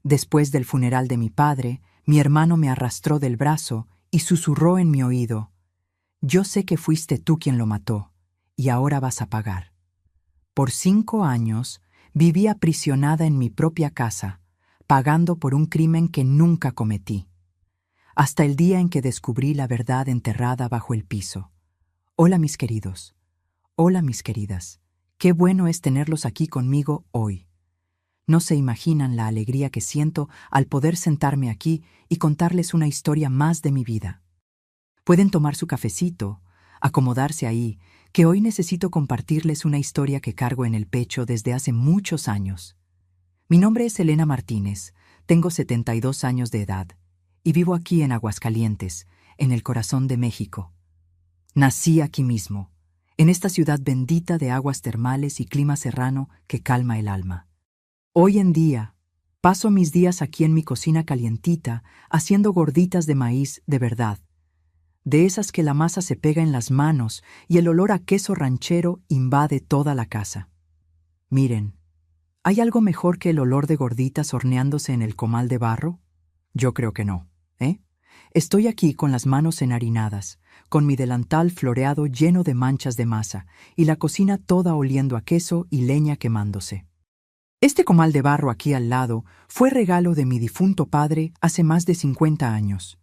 Después del funeral de mi padre, mi hermano me arrastró del brazo y susurró en mi oído: «Yo sé que fuiste tú quien lo mató, y ahora vas a pagar». Por 5 años viví aprisionada en mi propia casa, pagando por un crimen que nunca cometí, hasta el día en que descubrí la verdad enterrada bajo el piso. Hola, mis queridos. Hola, mis queridas. Qué bueno es tenerlos aquí conmigo hoy. No se imaginan la alegría que siento al poder sentarme aquí y contarles una historia más de mi vida. Pueden tomar su cafecito, acomodarse ahí, que hoy necesito compartirles una historia que cargo en el pecho desde hace muchos años. Mi nombre es Elena Martínez, tengo 72 años de edad y vivo aquí en Aguascalientes, en el corazón de México. Nací aquí mismo, en esta ciudad bendita de aguas termales y clima serrano que calma el alma. Hoy en día, paso mis días aquí en mi cocina calientita haciendo gorditas de maíz de verdad, de esas que la masa se pega en las manos y el olor a queso ranchero invade toda la casa. Miren, ¿hay algo mejor que el olor de gorditas horneándose en el comal de barro? Yo creo que no, ¿eh? Estoy aquí con las manos enharinadas, con mi delantal floreado lleno de manchas de masa y la cocina toda oliendo a queso y leña quemándose. Este comal de barro aquí al lado fue regalo de mi difunto padre hace más de 50 años.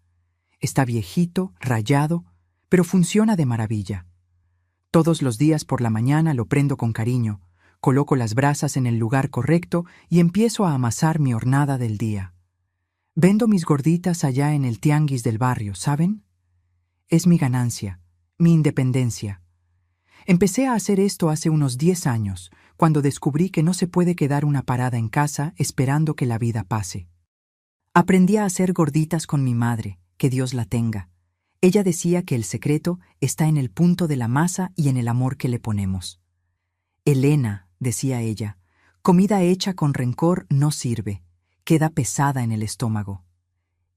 Está viejito, rayado, pero funciona de maravilla. Todos los días por la mañana lo prendo con cariño, coloco las brasas en el lugar correcto y empiezo a amasar mi hornada del día. Vendo mis gorditas allá en el tianguis del barrio, ¿saben? Es mi ganancia, mi independencia. Empecé a hacer esto hace unos 10 años, cuando descubrí que no se puede quedar una parada en casa esperando que la vida pase. Aprendí a hacer gorditas con mi madre, que Dios la tenga. Ella decía que el secreto está en el punto de la masa y en el amor que le ponemos. Elena, decía ella, comida hecha con rencor no sirve, queda pesada en el estómago.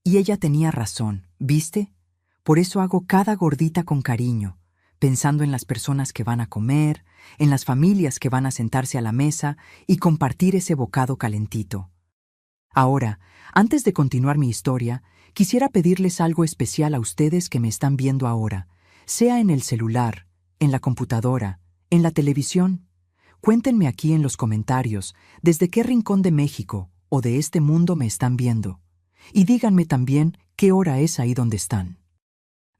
Y ella tenía razón, ¿viste? Por eso hago cada gordita con cariño, pensando en las personas que van a comer, en las familias que van a sentarse a la mesa y compartir ese bocado calentito. Ahora, antes de continuar mi historia, quisiera pedirles algo especial a ustedes que me están viendo ahora, sea en el celular, en la computadora, en la televisión. Cuéntenme aquí en los comentarios desde qué rincón de México o de este mundo me están viendo. Y díganme también qué hora es ahí donde están.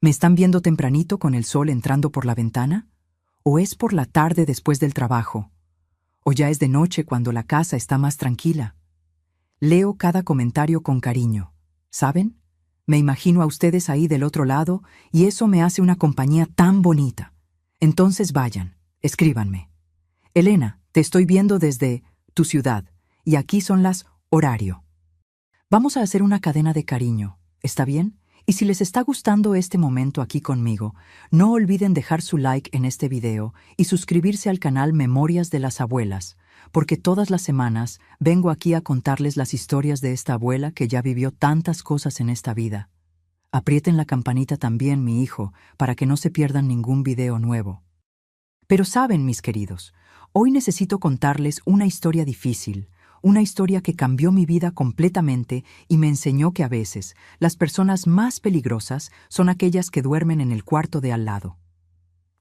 ¿Me están viendo tempranito con el sol entrando por la ventana? ¿O es por la tarde después del trabajo? ¿O ya es de noche cuando la casa está más tranquila? Leo cada comentario con cariño, ¿saben? Me imagino a ustedes ahí del otro lado y eso me hace una compañía tan bonita. Entonces vayan, escríbanme. Elena, te estoy viendo desde tu ciudad y aquí son las horario. Vamos a hacer una cadena de cariño, ¿está bien? Y si les está gustando este momento aquí conmigo, no olviden dejar su like en este video y suscribirse al canal Memorias de las Abuelas, porque todas las semanas vengo aquí a contarles las historias de esta abuela que ya vivió tantas cosas en esta vida. Aprieten la campanita también, mi hijo, para que no se pierdan ningún video nuevo. Pero saben, mis queridos, hoy necesito contarles una historia difícil, una historia que cambió mi vida completamente y me enseñó que a veces las personas más peligrosas son aquellas que duermen en el cuarto de al lado.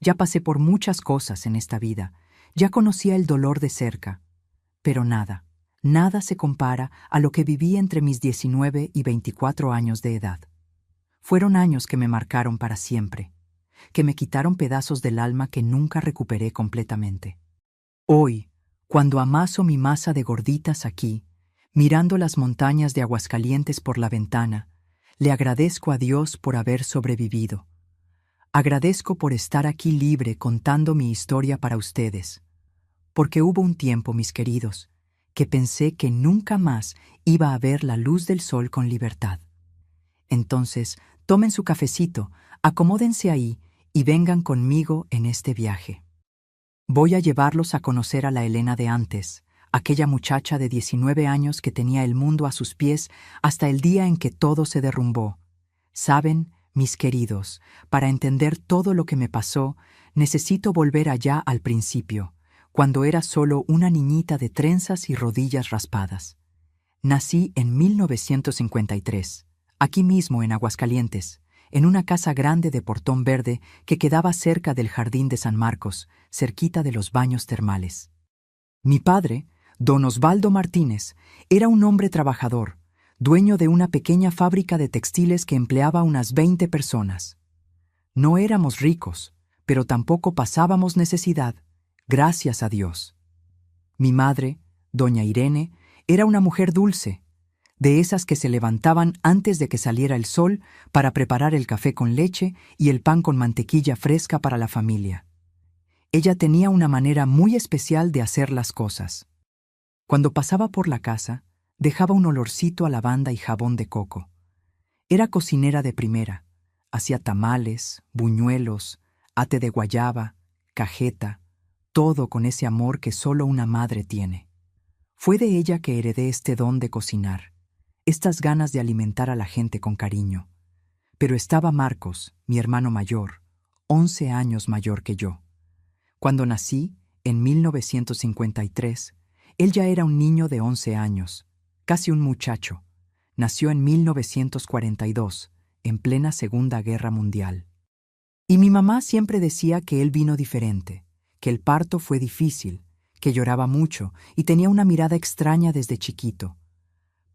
Ya pasé por muchas cosas en esta vida, ya conocía el dolor de cerca, pero nada se compara a lo que viví entre mis 19 y 24 años de edad. Fueron años que me marcaron para siempre, que me quitaron pedazos del alma que nunca recuperé completamente. Hoy, cuando amaso mi masa de gorditas aquí, mirando las montañas de Aguascalientes por la ventana, le agradezco a Dios por haber sobrevivido. Agradezco por estar aquí libre contando mi historia para ustedes. Porque hubo un tiempo, mis queridos, que pensé que nunca más iba a ver la luz del sol con libertad. Entonces, tomen su cafecito, acomódense ahí y vengan conmigo en este viaje. Voy a llevarlos a conocer a la Elena de antes, aquella muchacha de 19 años que tenía el mundo a sus pies hasta el día en que todo se derrumbó. Saben, mis queridos, para entender todo lo que me pasó, necesito volver allá al principio, cuando era solo una niñita de trenzas y rodillas raspadas. Nací en 1953, aquí mismo en Aguascalientes, en una casa grande de portón verde que quedaba cerca del Jardín de San Marcos, cerquita de los baños termales. Mi padre, don Osvaldo Martínez, era un hombre trabajador, dueño de una pequeña fábrica de textiles que empleaba unas 20 personas. No éramos ricos, pero tampoco pasábamos necesidad, gracias a Dios. Mi madre, doña Irene, era una mujer dulce, de esas que se levantaban antes de que saliera el sol para preparar el café con leche y el pan con mantequilla fresca para la familia. Ella tenía una manera muy especial de hacer las cosas. Cuando pasaba por la casa, dejaba un olorcito a lavanda y jabón de coco. Era cocinera de primera. Hacía tamales, buñuelos, ate de guayaba, cajeta, todo con ese amor que solo una madre tiene. Fue de ella que heredé este don de cocinar, estas ganas de alimentar a la gente con cariño. Pero estaba Marcos, mi hermano mayor, 11 años mayor que yo. Cuando nací, en 1953, él ya era un niño de 11 años, casi un muchacho. Nació en 1942, en plena Segunda Guerra Mundial. Y mi mamá siempre decía que él vino diferente, que el parto fue difícil, que lloraba mucho y tenía una mirada extraña desde chiquito.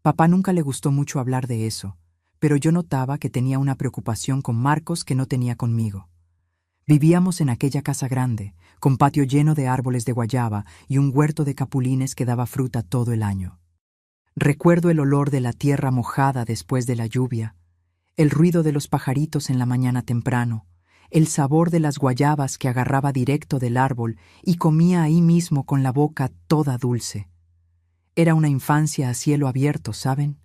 Papá nunca le gustó mucho hablar de eso, pero yo notaba que tenía una preocupación con Marcos que no tenía conmigo. Vivíamos en aquella casa grande, con patio lleno de árboles de guayaba y un huerto de capulines que daba fruta todo el año. Recuerdo el olor de la tierra mojada después de la lluvia, el ruido de los pajaritos en la mañana temprano, el sabor de las guayabas que agarraba directo del árbol y comía ahí mismo con la boca toda dulce. Era una infancia a cielo abierto, ¿saben?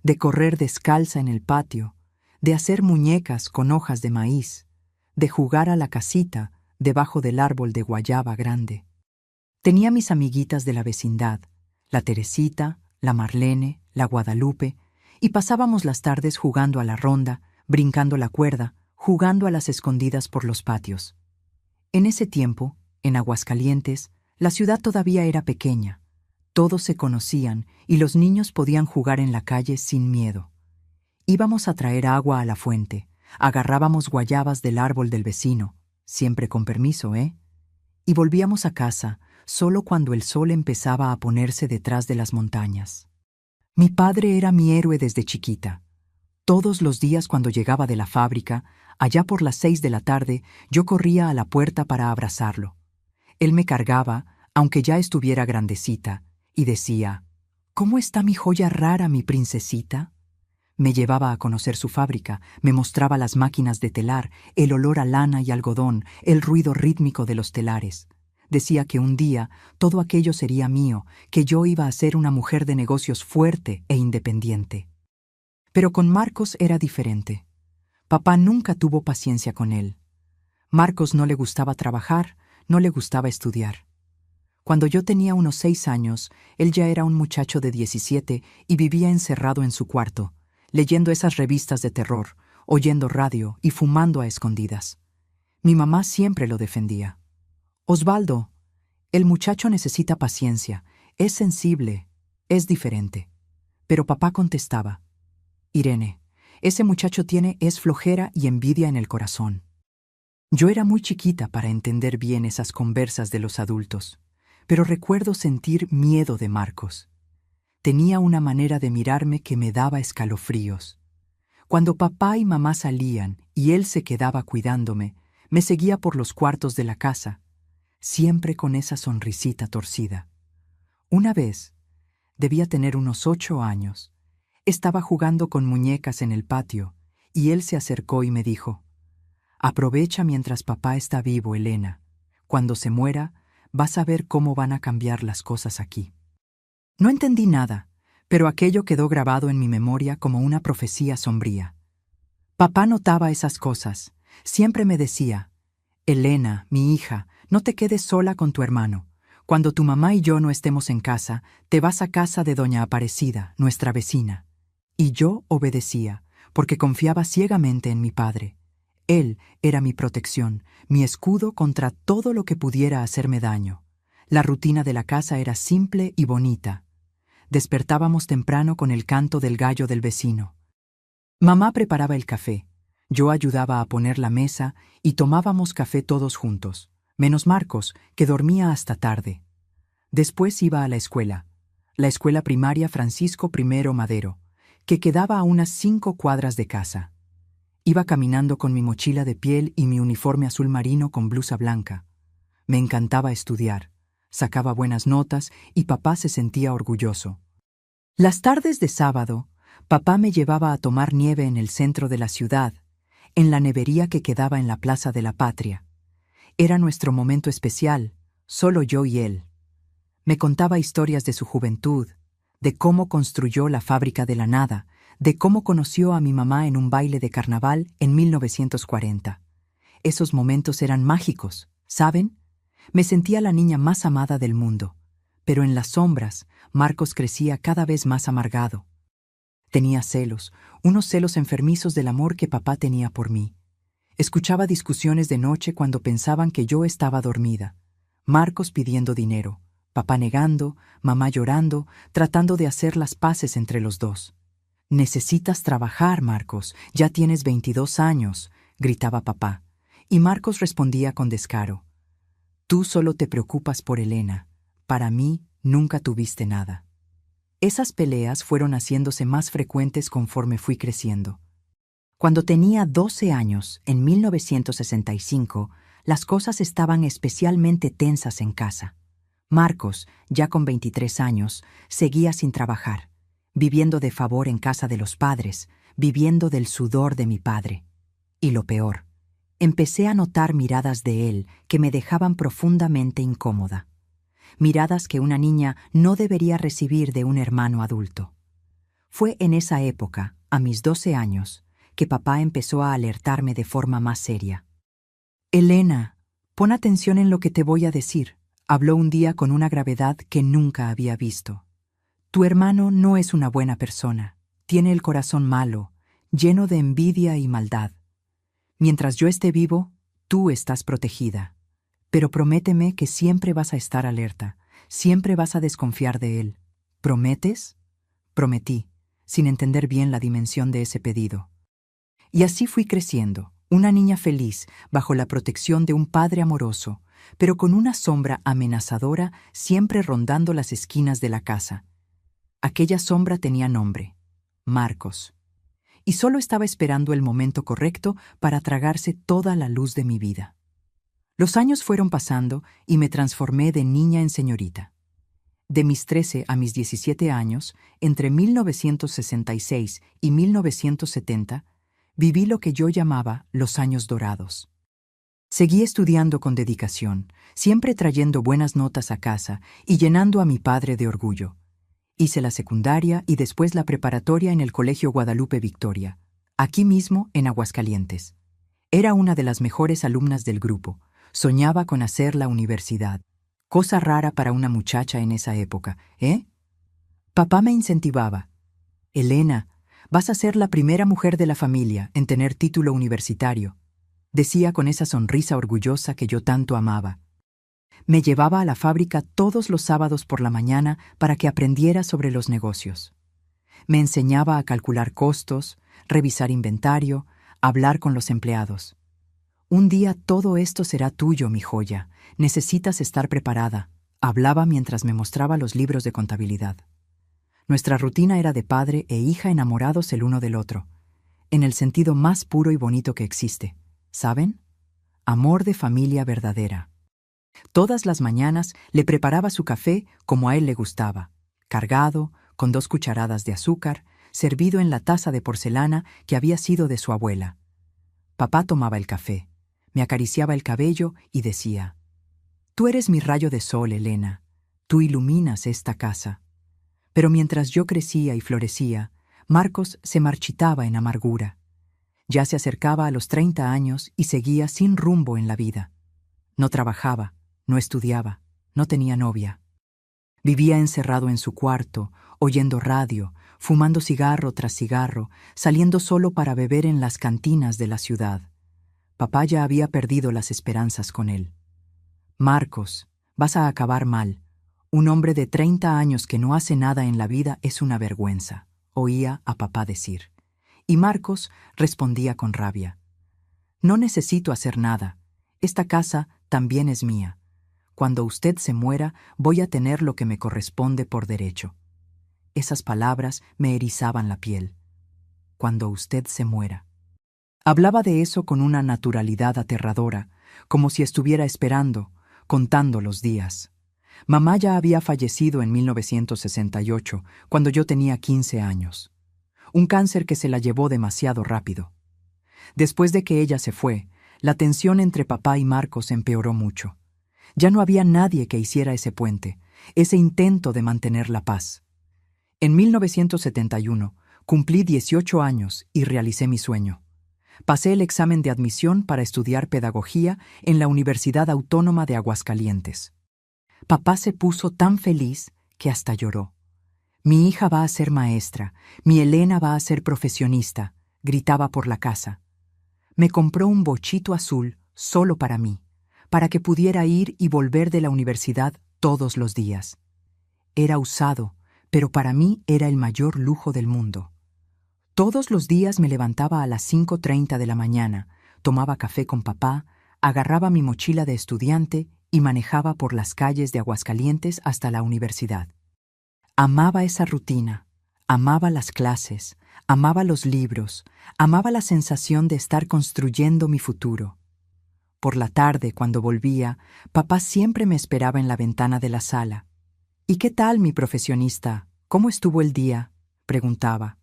De correr descalza en el patio, de hacer muñecas con hojas de maíz, de jugar a la casita debajo del árbol de guayaba grande. Tenía mis amiguitas de la vecindad, la Teresita, la Marlene, la Guadalupe, y pasábamos las tardes jugando a la ronda, brincando la cuerda, jugando a las escondidas por los patios. En ese tiempo, en Aguascalientes, la ciudad todavía era pequeña. Todos se conocían y los niños podían jugar en la calle sin miedo. Íbamos a traer agua a la fuente, agarrábamos guayabas del árbol del vecino, siempre con permiso, y volvíamos a casa solo cuando el sol empezaba a ponerse detrás de las montañas. Mi padre era mi héroe desde chiquita. Todos los días cuando llegaba de la fábrica, allá por las 6 de la tarde, yo corría a la puerta para abrazarlo. Él me cargaba, aunque ya estuviera grandecita, y decía, «¿Cómo está mi joya rara, mi princesita?» Me llevaba a conocer su fábrica, me mostraba las máquinas de telar, el olor a lana y algodón, el ruido rítmico de los telares. Decía que un día todo aquello sería mío, que yo iba a ser una mujer de negocios fuerte e independiente. Pero con Marcos era diferente. Papá nunca tuvo paciencia con él. Marcos no le gustaba trabajar, no le gustaba estudiar. Cuando yo tenía unos 6 años, él ya era un muchacho de 17 y vivía encerrado en su cuarto, leyendo esas revistas de terror, oyendo radio y fumando a escondidas. Mi mamá siempre lo defendía. «Osvaldo, el muchacho necesita paciencia, es sensible, es diferente». Pero papá contestaba, «Irene, ese muchacho es flojera y envidia en el corazón». Yo era muy chiquita para entender bien esas conversas de los adultos, pero recuerdo sentir miedo de Marcos. Tenía una manera de mirarme que me daba escalofríos. Cuando papá y mamá salían y él se quedaba cuidándome, me seguía por los cuartos de la casa, siempre con esa sonrisita torcida. Una vez, debía tener unos 8 años, estaba jugando con muñecas en el patio y él se acercó y me dijo, «Aprovecha mientras papá está vivo, Elena. Cuando se muera, vas a ver cómo van a cambiar las cosas aquí». No entendí nada, pero aquello quedó grabado en mi memoria como una profecía sombría. Papá notaba esas cosas. Siempre me decía, «Elena, mi hija, no te quedes sola con tu hermano. Cuando tu mamá y yo no estemos en casa, te vas a casa de doña Aparecida, nuestra vecina». Y yo obedecía, porque confiaba ciegamente en mi padre. Él era mi protección, mi escudo contra todo lo que pudiera hacerme daño. La rutina de la casa era simple y bonita. Despertábamos temprano con el canto del gallo del vecino. Mamá preparaba el café, yo ayudaba a poner la mesa y tomábamos café todos juntos, menos Marcos, que dormía hasta tarde. Después iba a la escuela primaria Francisco I. Madero, que quedaba a unas 5 cuadras de casa. Iba caminando con mi mochila de piel y mi uniforme azul marino con blusa blanca. Me encantaba estudiar, sacaba buenas notas y papá se sentía orgulloso. Las tardes de sábado, papá me llevaba a tomar nieve en el centro de la ciudad, en la nevería que quedaba en la Plaza de la Patria. Era nuestro momento especial, solo yo y él. Me contaba historias de su juventud, de cómo construyó la fábrica de la nada, de cómo conoció a mi mamá en un baile de carnaval en 1940. Esos momentos eran mágicos, ¿saben? Me sentía la niña más amada del mundo, pero en las sombras, Marcos crecía cada vez más amargado. Tenía celos, unos celos enfermizos del amor que papá tenía por mí. Escuchaba discusiones de noche cuando pensaban que yo estaba dormida. Marcos pidiendo dinero, papá negando, mamá llorando, tratando de hacer las paces entre los dos. «Necesitas trabajar, Marcos, ya tienes 22 años», gritaba papá. Y Marcos respondía con descaro. «Tú solo te preocupas por Elena. Para mí, nunca tuviste nada». Esas peleas fueron haciéndose más frecuentes conforme fui creciendo. Cuando tenía 12 años, en 1965, las cosas estaban especialmente tensas en casa. Marcos, ya con 23 años, seguía sin trabajar, viviendo de favor en casa de los padres, viviendo del sudor de mi padre. Y lo peor, empecé a notar miradas de él que me dejaban profundamente incómoda. Miradas que una niña no debería recibir de un hermano adulto. Fue en esa época, a mis 12 años, que papá empezó a alertarme de forma más seria. «Elena, pon atención en lo que te voy a decir», habló un día con una gravedad que nunca había visto. «Tu hermano no es una buena persona, tiene el corazón malo, lleno de envidia y maldad. Mientras yo esté vivo, tú estás protegida. Pero prométeme que siempre vas a estar alerta, siempre vas a desconfiar de él. ¿Prometes?». Prometí, sin entender bien la dimensión de ese pedido. Y así fui creciendo, una niña feliz, bajo la protección de un padre amoroso, pero con una sombra amenazadora siempre rondando las esquinas de la casa. Aquella sombra tenía nombre: Marcos. Y solo estaba esperando el momento correcto para tragarse toda la luz de mi vida. Los años fueron pasando y me transformé de niña en señorita. De mis 13 a mis 17 años, entre 1966 y 1970, viví lo que yo llamaba los años dorados. Seguí estudiando con dedicación, siempre trayendo buenas notas a casa y llenando a mi padre de orgullo. Hice la secundaria y después la preparatoria en el Colegio Guadalupe Victoria, aquí mismo en Aguascalientes. Era una de las mejores alumnas del grupo. Soñaba con hacer la universidad. Cosa rara para una muchacha en esa época, ¿eh? Papá me incentivaba. «Elena, vas a ser la primera mujer de la familia en tener título universitario», decía con esa sonrisa orgullosa que yo tanto amaba. Me llevaba a la fábrica todos los sábados por la mañana para que aprendiera sobre los negocios. Me enseñaba a calcular costos, revisar inventario, hablar con los empleados. «Un día todo esto será tuyo, mi joya. Necesitas estar preparada», hablaba mientras me mostraba los libros de contabilidad. Nuestra rutina era de padre e hija enamorados el uno del otro, en el sentido más puro y bonito que existe. ¿Saben? Amor de familia verdadera. Todas las mañanas le preparaba su café como a él le gustaba, cargado, con 2 cucharadas de azúcar, servido en la taza de porcelana que había sido de su abuela. Papá tomaba el café, me acariciaba el cabello y decía: «Tú eres mi rayo de sol, Elena. Tú iluminas esta casa». Pero mientras yo crecía y florecía, Marcos se marchitaba en amargura. Ya se acercaba a los 30 años y seguía sin rumbo en la vida. No trabajaba, no estudiaba, no tenía novia. Vivía encerrado en su cuarto, oyendo radio, fumando cigarro tras cigarro, saliendo solo para beber en las cantinas de la ciudad. Papá ya había perdido las esperanzas con él. «Marcos, vas a acabar mal. Un hombre de 30 años que no hace nada en la vida es una vergüenza, oía a papá decir. Y Marcos respondía con rabia. No necesito hacer nada. Esta casa también es mía. Cuando usted se muera, voy a tener lo que me corresponde por derecho. Esas palabras me erizaban la piel. Cuando usted se muera. Hablaba de eso con una naturalidad aterradora, como si estuviera esperando, contando los días. Mamá ya había fallecido en 1968, cuando yo tenía 15 años. Un cáncer que se la llevó demasiado rápido. Después de que ella se fue, la tensión entre papá y Marcos empeoró mucho. Ya no había nadie que hiciera ese puente, ese intento de mantener la paz. En 1971, cumplí 18 años y realicé mi sueño. Pasé el examen de admisión para estudiar pedagogía en la Universidad Autónoma de Aguascalientes. Papá se puso tan feliz que hasta lloró. Mi hija va a ser maestra, mi Elena va a ser profesionista, gritaba por la casa. Me compró un bochito azul solo para mí, para que pudiera ir y volver de la universidad todos los días. Era usado, pero para mí era el mayor lujo del mundo. Todos los días me levantaba a las 5:30 de la mañana, tomaba café con papá, agarraba mi mochila de estudiante y manejaba por las calles de Aguascalientes hasta la universidad. Amaba esa rutina, amaba las clases, amaba los libros, amaba la sensación de estar construyendo mi futuro. Por la tarde, cuando volvía, papá siempre me esperaba en la ventana de la sala. «¿Y qué tal, mi profesionista? ¿Cómo estuvo el día?», preguntaba.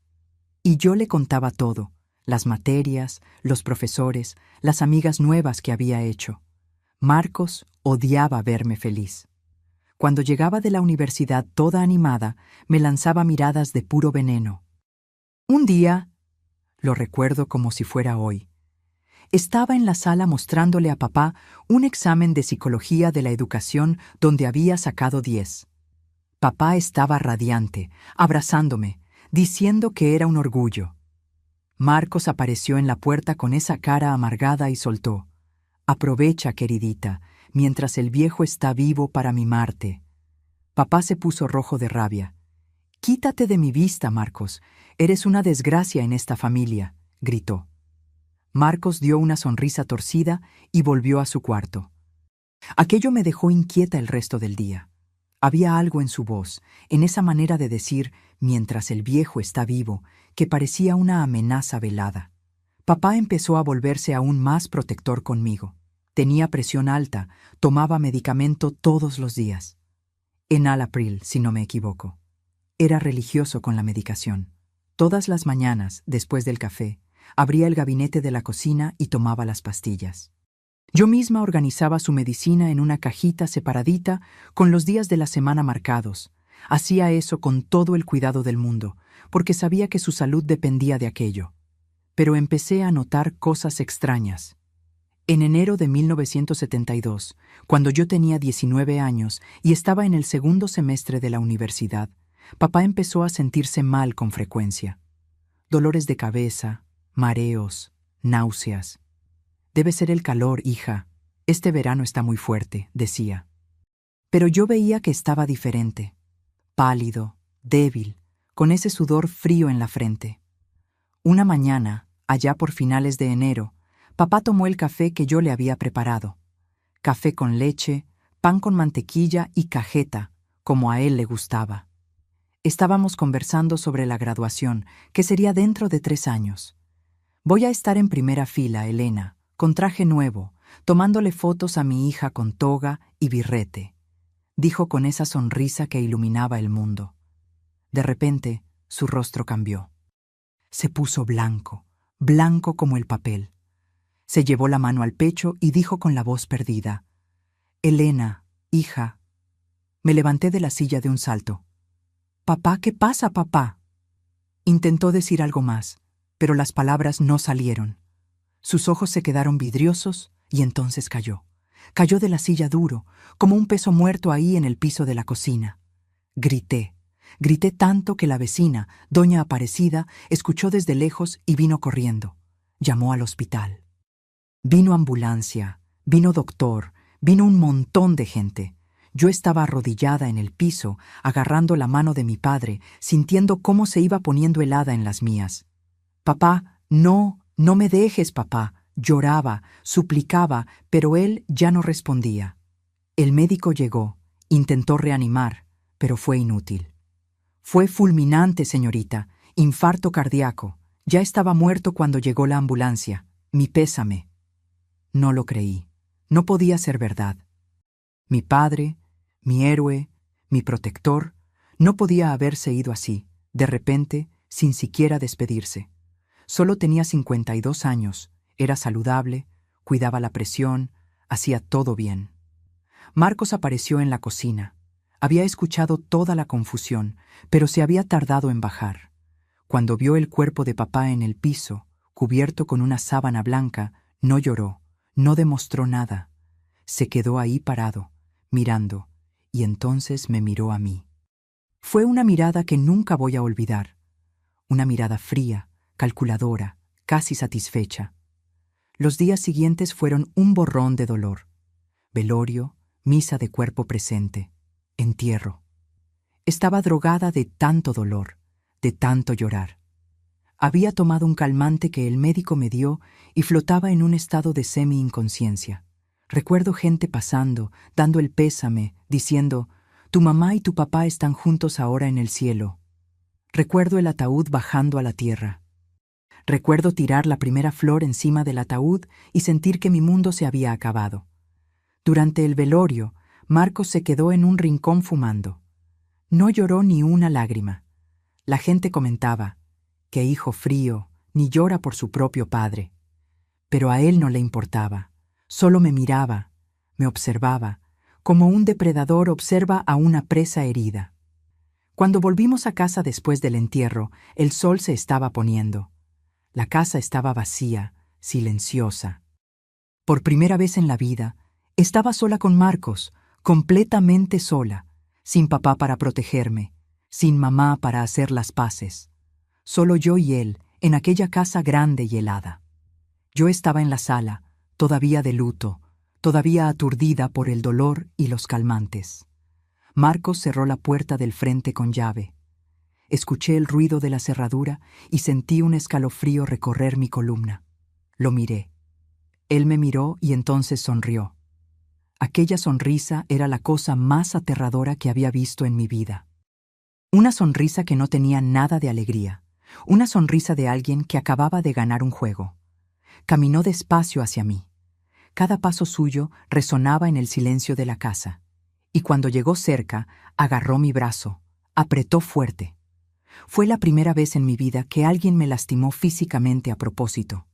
Y yo le contaba todo, las materias, los profesores, las amigas nuevas que había hecho. Marcos odiaba verme feliz. Cuando llegaba de la universidad toda animada, me lanzaba miradas de puro veneno. Un día, lo recuerdo como si fuera hoy, estaba en la sala mostrándole a papá un examen de psicología de la educación donde había sacado 10. Papá estaba radiante, abrazándome, diciendo que era un orgullo. Marcos apareció en la puerta con esa cara amargada y soltó: «Aprovecha, queridita, mientras el viejo está vivo para mimarte». Papá se puso rojo de rabia. «Quítate de mi vista, Marcos. Eres una desgracia en esta familia», gritó. Marcos dio una sonrisa torcida y volvió a su cuarto. Aquello me dejó inquieta el resto del día. Había algo en su voz, en esa manera de decir «mientras el viejo está vivo», que parecía una amenaza velada. Papá empezó a volverse aún más protector conmigo. Tenía presión alta, tomaba medicamento todos los días. Enalapril, si no me equivoco. Era religioso con la medicación. Todas las mañanas, después del café, abría el gabinete de la cocina y tomaba las pastillas. Yo misma organizaba su medicina en una cajita separadita con los días de la semana marcados. Hacía eso con todo el cuidado del mundo, porque sabía que su salud dependía de aquello. Pero empecé a notar cosas extrañas. En enero de 1972, cuando yo tenía 19 años y estaba en el segundo semestre de la universidad, papá empezó a sentirse mal con frecuencia. Dolores de cabeza, mareos, náuseas. «Debe ser el calor, hija. Este verano está muy fuerte», decía. Pero yo veía que estaba diferente. Pálido, débil, con ese sudor frío en la frente. Una mañana, allá por finales de enero, papá tomó el café que yo le había preparado. Café con leche, pan con mantequilla y cajeta, como a él le gustaba. Estábamos conversando sobre la graduación, que sería dentro de 3 años. «Voy a estar en primera fila, Elena, con traje nuevo, tomándole fotos a mi hija con toga y birrete», dijo con esa sonrisa que iluminaba el mundo. De repente, su rostro cambió. Se puso blanco, blanco como el papel. Se llevó la mano al pecho y dijo con la voz perdida: «Elena, hija». Me levanté de la silla de un salto. «Papá, ¿qué pasa, papá?». Intentó decir algo más, pero las palabras no salieron. Sus ojos se quedaron vidriosos y entonces cayó. Cayó de la silla duro, como un peso muerto ahí en el piso de la cocina. Grité tanto que la vecina, doña Aparecida, escuchó desde lejos y vino corriendo. Llamó al hospital. Vino ambulancia, vino doctor, vino un montón de gente. Yo estaba arrodillada en el piso, agarrando la mano de mi padre, sintiendo cómo se iba poniendo helada en las mías. «Papá, no, no me dejes, papá», lloraba, suplicaba, pero él ya no respondía. El médico llegó, intentó reanimar, pero fue inútil. «Fue fulminante, señorita, infarto cardíaco. Ya estaba muerto cuando llegó la ambulancia. Mi pésame». No lo creí. No podía ser verdad. Mi padre, mi héroe, mi protector, no podía haberse ido así, de repente, sin siquiera despedirse. Solo tenía 52 años, era saludable, cuidaba la presión, hacía todo bien. Marcos apareció en la cocina. Había escuchado toda la confusión, pero se había tardado en bajar. Cuando vio el cuerpo de papá en el piso, cubierto con una sábana blanca, no lloró, no demostró nada. Se quedó ahí parado, mirando, y entonces me miró a mí. Fue una mirada que nunca voy a olvidar. Una mirada fría, calculadora, casi satisfecha. Los días siguientes fueron un borrón de dolor. Velorio, misa de cuerpo presente, entierro. Estaba drogada de tanto dolor, de tanto llorar. Había tomado un calmante que el médico me dio y flotaba en un estado de semi-inconsciencia. Recuerdo gente pasando, dando el pésame, diciendo: «Tu mamá y tu papá están juntos ahora en el cielo». Recuerdo el ataúd bajando a la tierra. Recuerdo tirar la primera flor encima del ataúd y sentir que mi mundo se había acabado. Durante el velorio, Marcos se quedó en un rincón fumando. No lloró ni una lágrima. La gente comentaba: «Qué hijo frío, ni llora por su propio padre». Pero a él no le importaba. Solo me miraba, me observaba, como un depredador observa a una presa herida. Cuando volvimos a casa después del entierro, el sol se estaba poniendo. La casa estaba vacía, silenciosa. Por primera vez en la vida, estaba sola con Marcos, completamente sola, sin papá para protegerme, sin mamá para hacer las paces. Solo yo y él, en aquella casa grande y helada. Yo estaba en la sala, todavía de luto, todavía aturdida por el dolor y los calmantes. Marcos cerró la puerta del frente con llave. Escuché el ruido de la cerradura y sentí un escalofrío recorrer mi columna. Lo miré. Él me miró y entonces sonrió. Aquella sonrisa era la cosa más aterradora que había visto en mi vida. Una sonrisa que no tenía nada de alegría. Una sonrisa de alguien que acababa de ganar un juego. Caminó despacio hacia mí. Cada paso suyo resonaba en el silencio de la casa. Y cuando llegó cerca, agarró mi brazo, apretó fuerte. Fue la primera vez en mi vida que alguien me lastimó físicamente a propósito.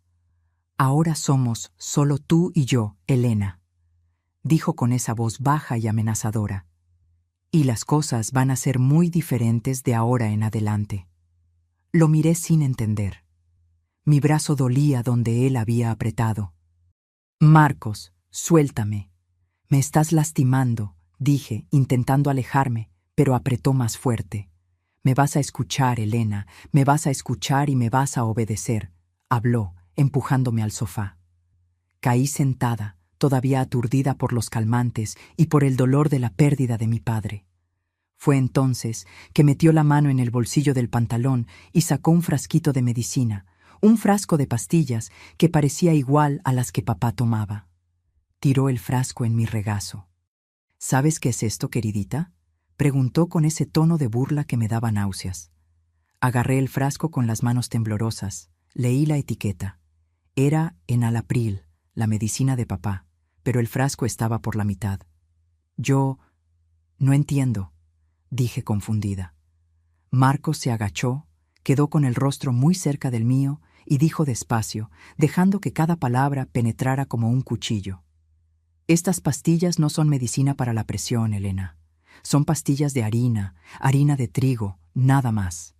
«Ahora somos solo tú y yo, Elena», dijo con esa voz baja y amenazadora. «Y las cosas van a ser muy diferentes de ahora en adelante». Lo miré sin entender. Mi brazo dolía donde él había apretado. «Marcos, suéltame. Me estás lastimando», dije, intentando alejarme, pero apretó más fuerte. «Me vas a escuchar, Elena, me vas a escuchar y me vas a obedecer», habló, empujándome al sofá. Caí sentada, todavía aturdida por los calmantes y por el dolor de la pérdida de mi padre. Fue entonces que metió la mano en el bolsillo del pantalón y sacó un frasquito de medicina, un frasco de pastillas que parecía igual a las que papá tomaba. Tiró el frasco en mi regazo. «¿Sabes qué es esto, queridita?», preguntó con ese tono de burla que me daba náuseas. Agarré el frasco con las manos temblorosas, leí la etiqueta. Era enalapril, la medicina de papá, pero el frasco estaba por la mitad. «Yo no entiendo», dije confundida. Marcos se agachó, quedó con el rostro muy cerca del mío y dijo despacio, dejando que cada palabra penetrara como un cuchillo: «Estas pastillas no son medicina para la presión, Elena. Son pastillas de harina, harina de trigo, nada más.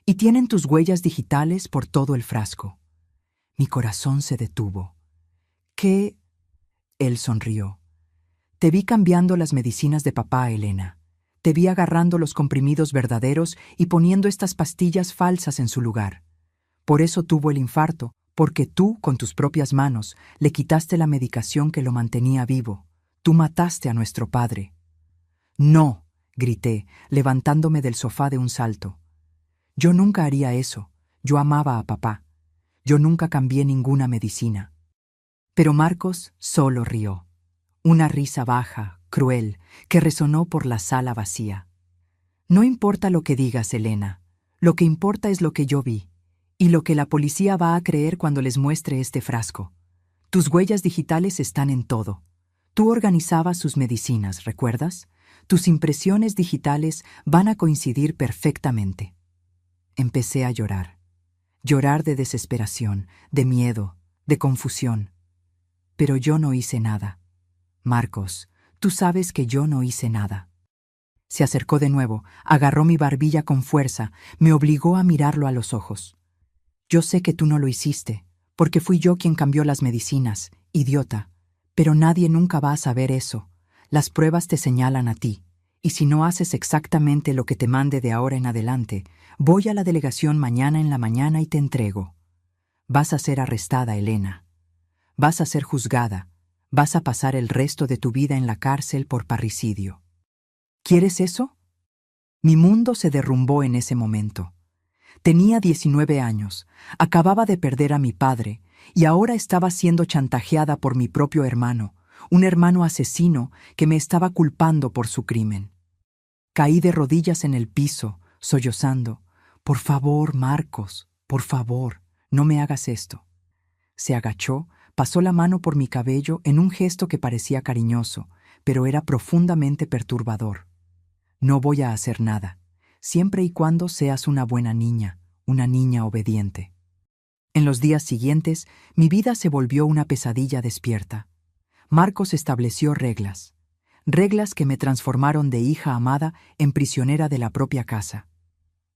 Y tienen tus huellas digitales por todo el frasco». Mi corazón se detuvo. «¿Qué?». Él sonrió. «Te vi cambiando las medicinas de papá, Elena. Te vi agarrando los comprimidos verdaderos y poniendo estas pastillas falsas en su lugar. Por eso tuvo el infarto, porque tú, con tus propias manos, le quitaste la medicación que lo mantenía vivo. Tú mataste a nuestro padre». No, grité, levantándome del sofá de un salto. Yo nunca haría eso. Yo amaba a papá. Yo nunca cambié ninguna medicina. Pero Marcos solo rió. Una risa baja, cruel, que resonó por la sala vacía. No importa lo que digas, Elena. Lo que importa es lo que yo vi, y lo que la policía va a creer cuando les muestre este frasco. Tus huellas digitales están en todo. Tú organizabas sus medicinas, ¿recuerdas? Tus impresiones digitales van a coincidir perfectamente. Empecé a llorar. Llorar de desesperación, de miedo, de confusión. Pero yo no hice nada. Marcos, tú sabes que yo no hice nada. Se acercó de nuevo, agarró mi barbilla con fuerza, me obligó a mirarlo a los ojos. Yo sé que tú no lo hiciste, porque fui yo quien cambió las medicinas, idiota. Pero nadie nunca va a saber eso. Las pruebas te señalan a ti, y si no haces exactamente lo que te mande de ahora en adelante, voy a la delegación mañana en la mañana y te entrego. Vas a ser arrestada, Elena. Vas a ser juzgada. Vas a pasar el resto de tu vida en la cárcel por parricidio. ¿Quieres eso? Mi mundo se derrumbó en ese momento. Tenía 19 años, acababa de perder a mi padre, y ahora estaba siendo chantajeada por mi propio hermano, un hermano asesino que me estaba culpando por su crimen. Caí de rodillas en el piso, sollozando. Por favor, Marcos, por favor, no me hagas esto. Se agachó, pasó la mano por mi cabello en un gesto que parecía cariñoso, pero era profundamente perturbador. No voy a hacer nada, siempre y cuando seas una buena niña, una niña obediente. En los días siguientes, mi vida se volvió una pesadilla despierta. Marcos estableció reglas. Reglas que me transformaron de hija amada en prisionera de la propia casa.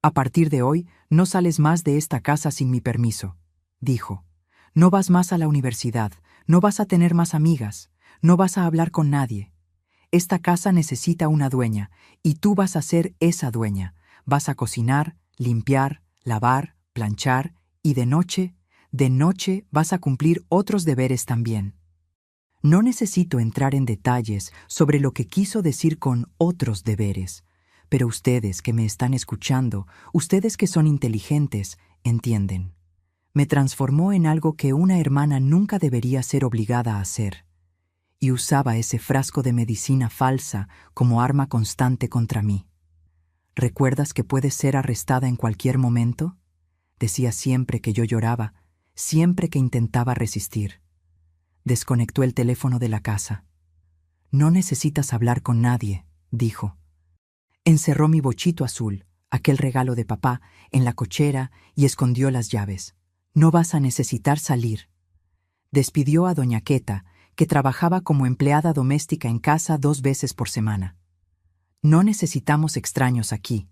A partir de hoy, no sales más de esta casa sin mi permiso, dijo. No vas más a la universidad, no vas a tener más amigas, no vas a hablar con nadie. Esta casa necesita una dueña, y tú vas a ser esa dueña. Vas a cocinar, limpiar, lavar, planchar, y de noche vas a cumplir otros deberes también. No necesito entrar en detalles sobre lo que quiso decir con otros deberes, pero ustedes que me están escuchando, ustedes que son inteligentes, entienden. Me transformó en algo que una hermana nunca debería ser obligada a hacer. Y usaba ese frasco de medicina falsa como arma constante contra mí. ¿Recuerdas que puedes ser arrestada en cualquier momento? Decía siempre que yo lloraba, siempre que intentaba resistir. Desconectó el teléfono de la casa. No necesitas hablar con nadie, dijo. Encerró mi bochito azul, aquel regalo de papá, en la cochera y escondió las llaves. No vas a necesitar salir. Despidió a doña Queta, que trabajaba como empleada doméstica en casa 2 veces por semana. No necesitamos extraños aquí.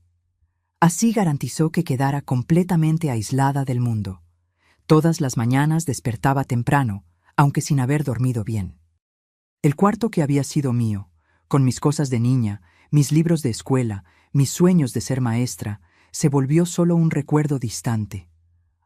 Así garantizó que quedara completamente aislada del mundo. Todas las mañanas despertaba temprano, aunque sin haber dormido bien. El cuarto que había sido mío, con mis cosas de niña, mis libros de escuela, mis sueños de ser maestra, se volvió solo un recuerdo distante.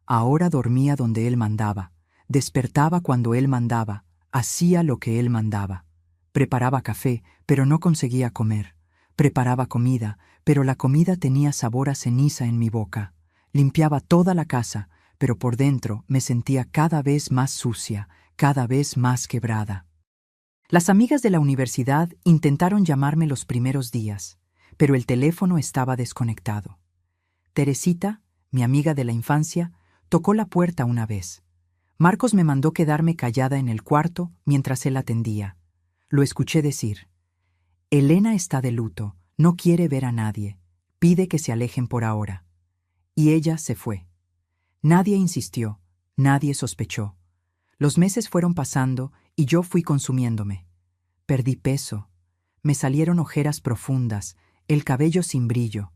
Ahora dormía donde él mandaba, despertaba cuando él mandaba, hacía lo que él mandaba. Preparaba café, pero no conseguía comer. Preparaba comida, pero la comida tenía sabor a ceniza en mi boca. Limpiaba toda la casa, pero por dentro me sentía cada vez más sucia, cada vez más quebrada. Las amigas de la universidad intentaron llamarme los primeros días, pero el teléfono estaba desconectado. Teresita, mi amiga de la infancia, tocó la puerta una vez. Marcos me mandó quedarme callada en el cuarto mientras él atendía. Lo escuché decir: Elena está de luto, no quiere ver a nadie, pide que se alejen por ahora. Y ella se fue. Nadie insistió, nadie sospechó. Los meses fueron pasando y yo fui consumiéndome. Perdí peso, me salieron ojeras profundas, el cabello sin brillo.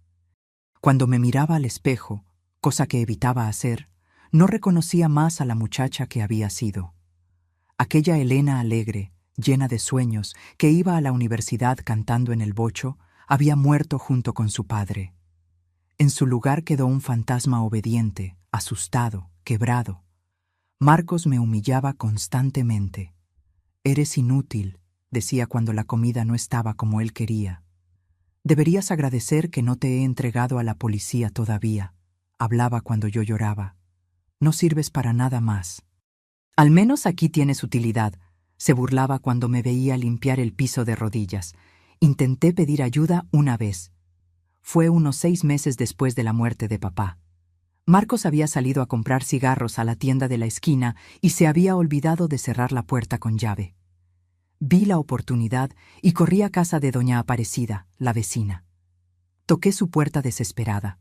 Cuando me miraba al espejo, cosa que evitaba hacer, no reconocía más a la muchacha que había sido. Aquella Elena alegre, llena de sueños, que iba a la universidad cantando en el bocho, había muerto junto con su padre. En su lugar quedó un fantasma obediente, asustado, quebrado. Marcos me humillaba constantemente. «Eres inútil», decía cuando la comida no estaba como él quería. Deberías agradecer que no te he entregado a la policía todavía, hablaba cuando yo lloraba. No sirves para nada más. Al menos aquí tienes utilidad, se burlaba cuando me veía limpiar el piso de rodillas. Intenté pedir ayuda una vez. Fue unos 6 meses después de la muerte de papá. Marcos había salido a comprar cigarros a la tienda de la esquina y se había olvidado de cerrar la puerta con llave. Vi la oportunidad y corrí a casa de doña Aparecida, la vecina. Toqué su puerta desesperada.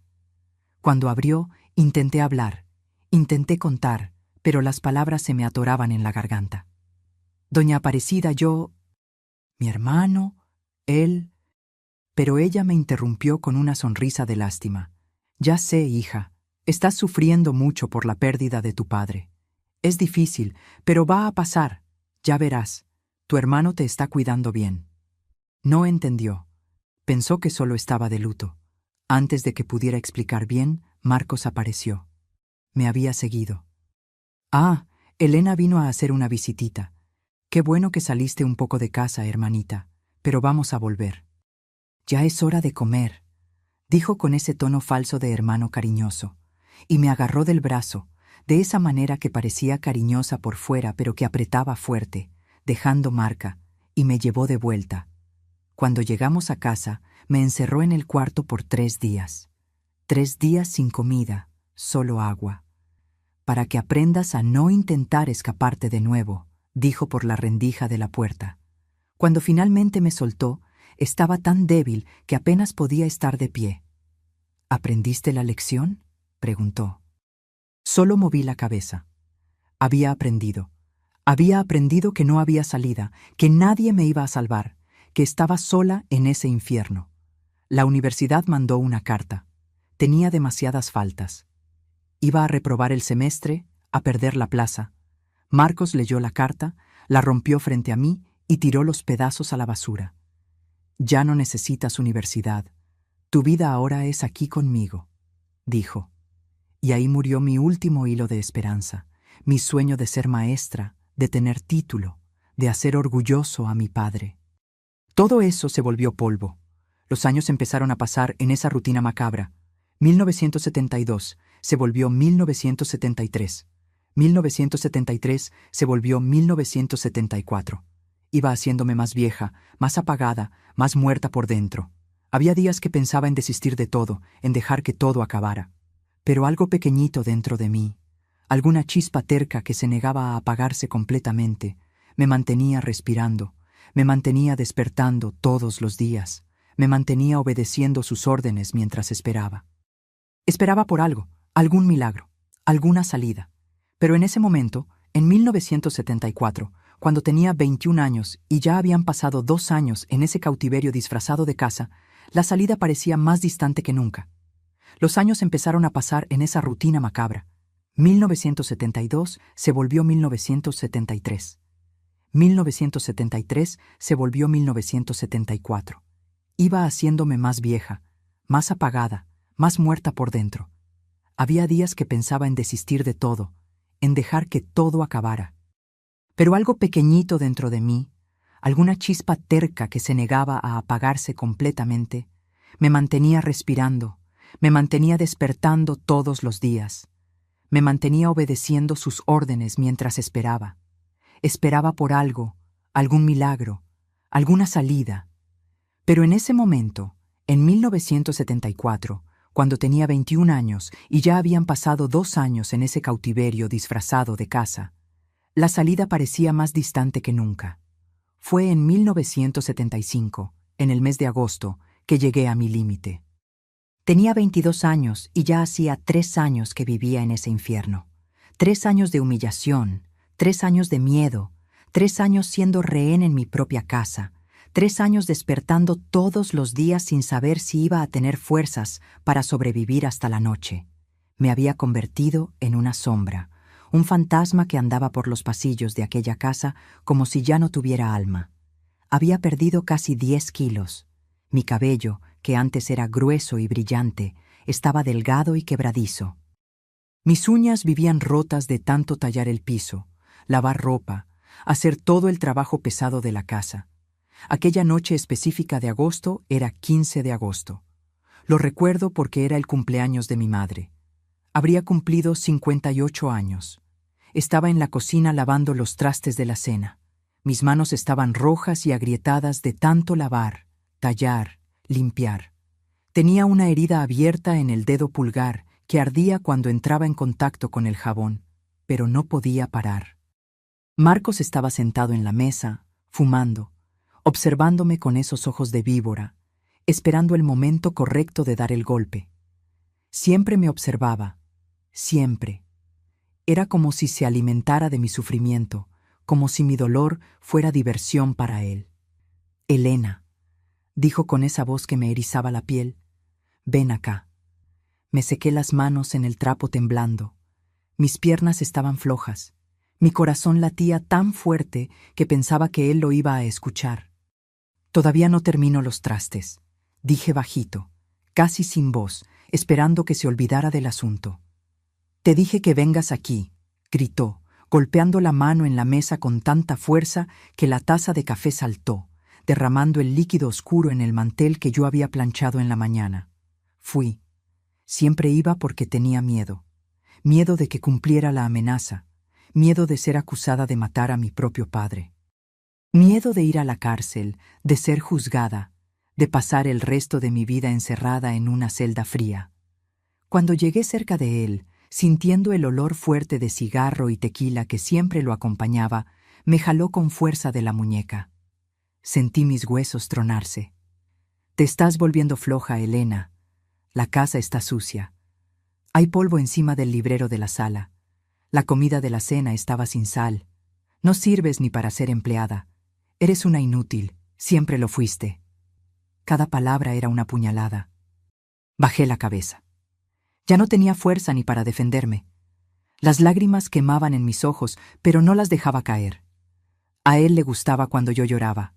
Cuando abrió, intenté hablar, intenté contar, pero las palabras se me atoraban en la garganta. Doña Aparecida, mi hermano, él... Pero ella me interrumpió con una sonrisa de lástima. Ya sé, hija, estás sufriendo mucho por la pérdida de tu padre. Es difícil, pero va a pasar. Ya verás, tu hermano te está cuidando bien. No entendió. Pensó que solo estaba de luto. Antes de que pudiera explicar bien, Marcos apareció. Me había seguido. Ah, Elena vino a hacer una visitita. Qué bueno que saliste un poco de casa, hermanita, pero vamos a volver. Ya es hora de comer, dijo con ese tono falso de hermano cariñoso, y me agarró del brazo, de esa manera que parecía cariñosa por fuera pero que apretaba fuerte, dejando marca, y me llevó de vuelta. Cuando llegamos a casa, me encerró en el cuarto por 3 días. 3 días sin comida, solo agua. Para que aprendas a no intentar escaparte de nuevo, dijo por la rendija de la puerta. Cuando finalmente me soltó, estaba tan débil que apenas podía estar de pie. ¿Aprendiste la lección?, preguntó. Solo moví la cabeza. Había aprendido. Había aprendido que no había salida, que nadie me iba a salvar, que estaba sola en ese infierno. La universidad mandó una carta. Tenía demasiadas faltas. Iba a reprobar el semestre, a perder la plaza. Marcos leyó la carta, la rompió frente a mí y tiró los pedazos a la basura. Ya no necesitas universidad. Tu vida ahora es aquí conmigo, dijo. Y ahí murió mi último hilo de esperanza, mi sueño de ser maestra, de tener título, de hacer orgulloso a mi padre. Todo eso se volvió polvo. Los años empezaron a pasar en esa rutina macabra. 1972 se volvió 1973. 1973 se volvió 1974. Iba haciéndome más vieja, más apagada, más muerta por dentro. Había días que pensaba en desistir de todo, en dejar que todo acabara. Pero algo pequeñito dentro de mí, alguna chispa terca que se negaba a apagarse completamente, me mantenía respirando, me mantenía despertando todos los días, me mantenía obedeciendo sus órdenes mientras esperaba. Esperaba por algo, algún milagro, alguna salida. Pero en ese momento, en 1974, cuando tenía 21 años y ya habían pasado 2 años en ese cautiverio disfrazado de casa, la salida parecía más distante que nunca. Los años empezaron a pasar en esa rutina macabra. 1972 se volvió 1973. 1973 se volvió 1974. Iba haciéndome más vieja, más apagada, más muerta por dentro. Había días que pensaba en desistir de todo, en dejar que todo acabara. Pero algo pequeñito dentro de mí, alguna chispa terca que se negaba a apagarse completamente, me mantenía respirando, me mantenía despertando todos los días, me mantenía obedeciendo sus órdenes mientras esperaba. Esperaba por algo, algún milagro, alguna salida. Pero en ese momento, en 1974, cuando tenía 21 años y ya habían pasado 2 años en ese cautiverio disfrazado de casa, la salida parecía más distante que nunca. Fue en 1975, en el mes de agosto, que llegué a mi límite. Tenía 22 años y ya hacía 3 años que vivía en ese infierno. 3 años de humillación, 3 años de miedo, 3 años siendo rehén en mi propia casa, 3 años despertando todos los días sin saber si iba a tener fuerzas para sobrevivir hasta la noche. Me había convertido en una sombra, un fantasma que andaba por los pasillos de aquella casa como si ya no tuviera alma. Había perdido casi 10 kilos. Mi cabello, que antes era grueso y brillante, estaba delgado y quebradizo. Mis uñas vivían rotas de tanto tallar el piso, lavar ropa, hacer todo el trabajo pesado de la casa. Aquella noche específica de agosto era 15 de agosto. Lo recuerdo porque era el cumpleaños de mi madre. Habría cumplido 58 años. Estaba en la cocina lavando los trastes de la cena. Mis manos estaban rojas y agrietadas de tanto lavar, tallar, limpiar. Tenía una herida abierta en el dedo pulgar que ardía cuando entraba en contacto con el jabón, pero no podía parar. Marcos estaba sentado en la mesa, fumando, observándome con esos ojos de víbora, esperando el momento correcto de dar el golpe. Siempre me observaba, siempre. Era como si se alimentara de mi sufrimiento, como si mi dolor fuera diversión para él. «Elena», dijo con esa voz que me erizaba la piel, «ven acá». Me sequé las manos en el trapo temblando. Mis piernas estaban flojas. Mi corazón latía tan fuerte que pensaba que él lo iba a escuchar. «Todavía no termino los trastes», dije bajito, casi sin voz, esperando que se olvidara del asunto. «Te dije que vengas aquí», gritó, golpeando la mano en la mesa con tanta fuerza que la taza de café saltó, derramando el líquido oscuro en el mantel que yo había planchado en la mañana. Fui. Siempre iba porque tenía miedo. Miedo de que cumpliera la amenaza. Miedo de ser acusada de matar a mi propio padre. Miedo de ir a la cárcel, de ser juzgada, de pasar el resto de mi vida encerrada en una celda fría. Cuando llegué cerca de él, sintiendo el olor fuerte de cigarro y tequila que siempre lo acompañaba, me jaló con fuerza de la muñeca. Sentí mis huesos tronarse. «Te estás volviendo floja, Elena. La casa está sucia. Hay polvo encima del librero de la sala. La comida de la cena estaba sin sal. No sirves ni para ser empleada. Eres una inútil, siempre lo fuiste». Cada palabra era una puñalada. Bajé la cabeza. Ya no tenía fuerza ni para defenderme. Las lágrimas quemaban en mis ojos, pero no las dejaba caer. A él le gustaba cuando yo lloraba.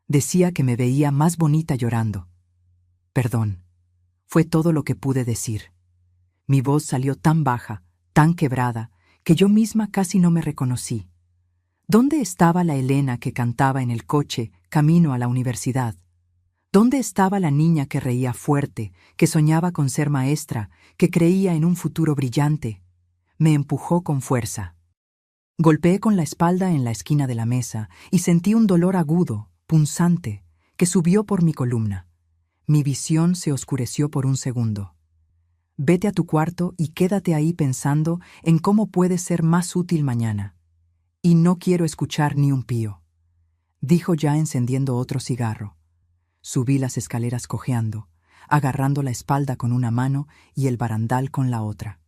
Decía que me veía más bonita llorando. «Perdón», fue todo lo que pude decir. Mi voz salió tan baja, tan quebrada, que yo misma casi no me reconocí. ¿Dónde estaba la Elena que cantaba en el coche camino a la universidad? ¿Dónde estaba la niña que reía fuerte, que soñaba con ser maestra, que creía en un futuro brillante? Me empujó con fuerza. Golpeé con la espalda en la esquina de la mesa y sentí un dolor agudo, punzante, que subió por mi columna. Mi visión se oscureció por un segundo. «Vete a tu cuarto y quédate ahí pensando en cómo puedes ser más útil mañana. Y no quiero escuchar ni un pío», dijo ya encendiendo otro cigarro. Subí las escaleras cojeando, agarrando la espalda con una mano y el barandal con la otra.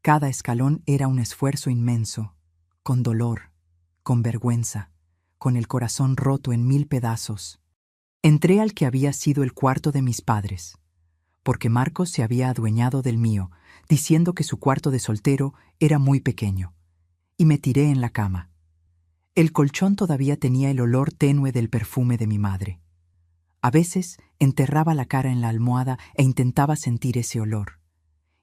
Cada escalón era un esfuerzo inmenso, con dolor, con vergüenza, con el corazón roto en 1000 pedazos. Entré al que había sido el cuarto de mis padres, porque Marcos se había adueñado del mío, diciendo que su cuarto de soltero era muy pequeño, y me tiré en la cama. El colchón todavía tenía el olor tenue del perfume de mi madre. A veces enterraba la cara en la almohada e intentaba sentir ese olor.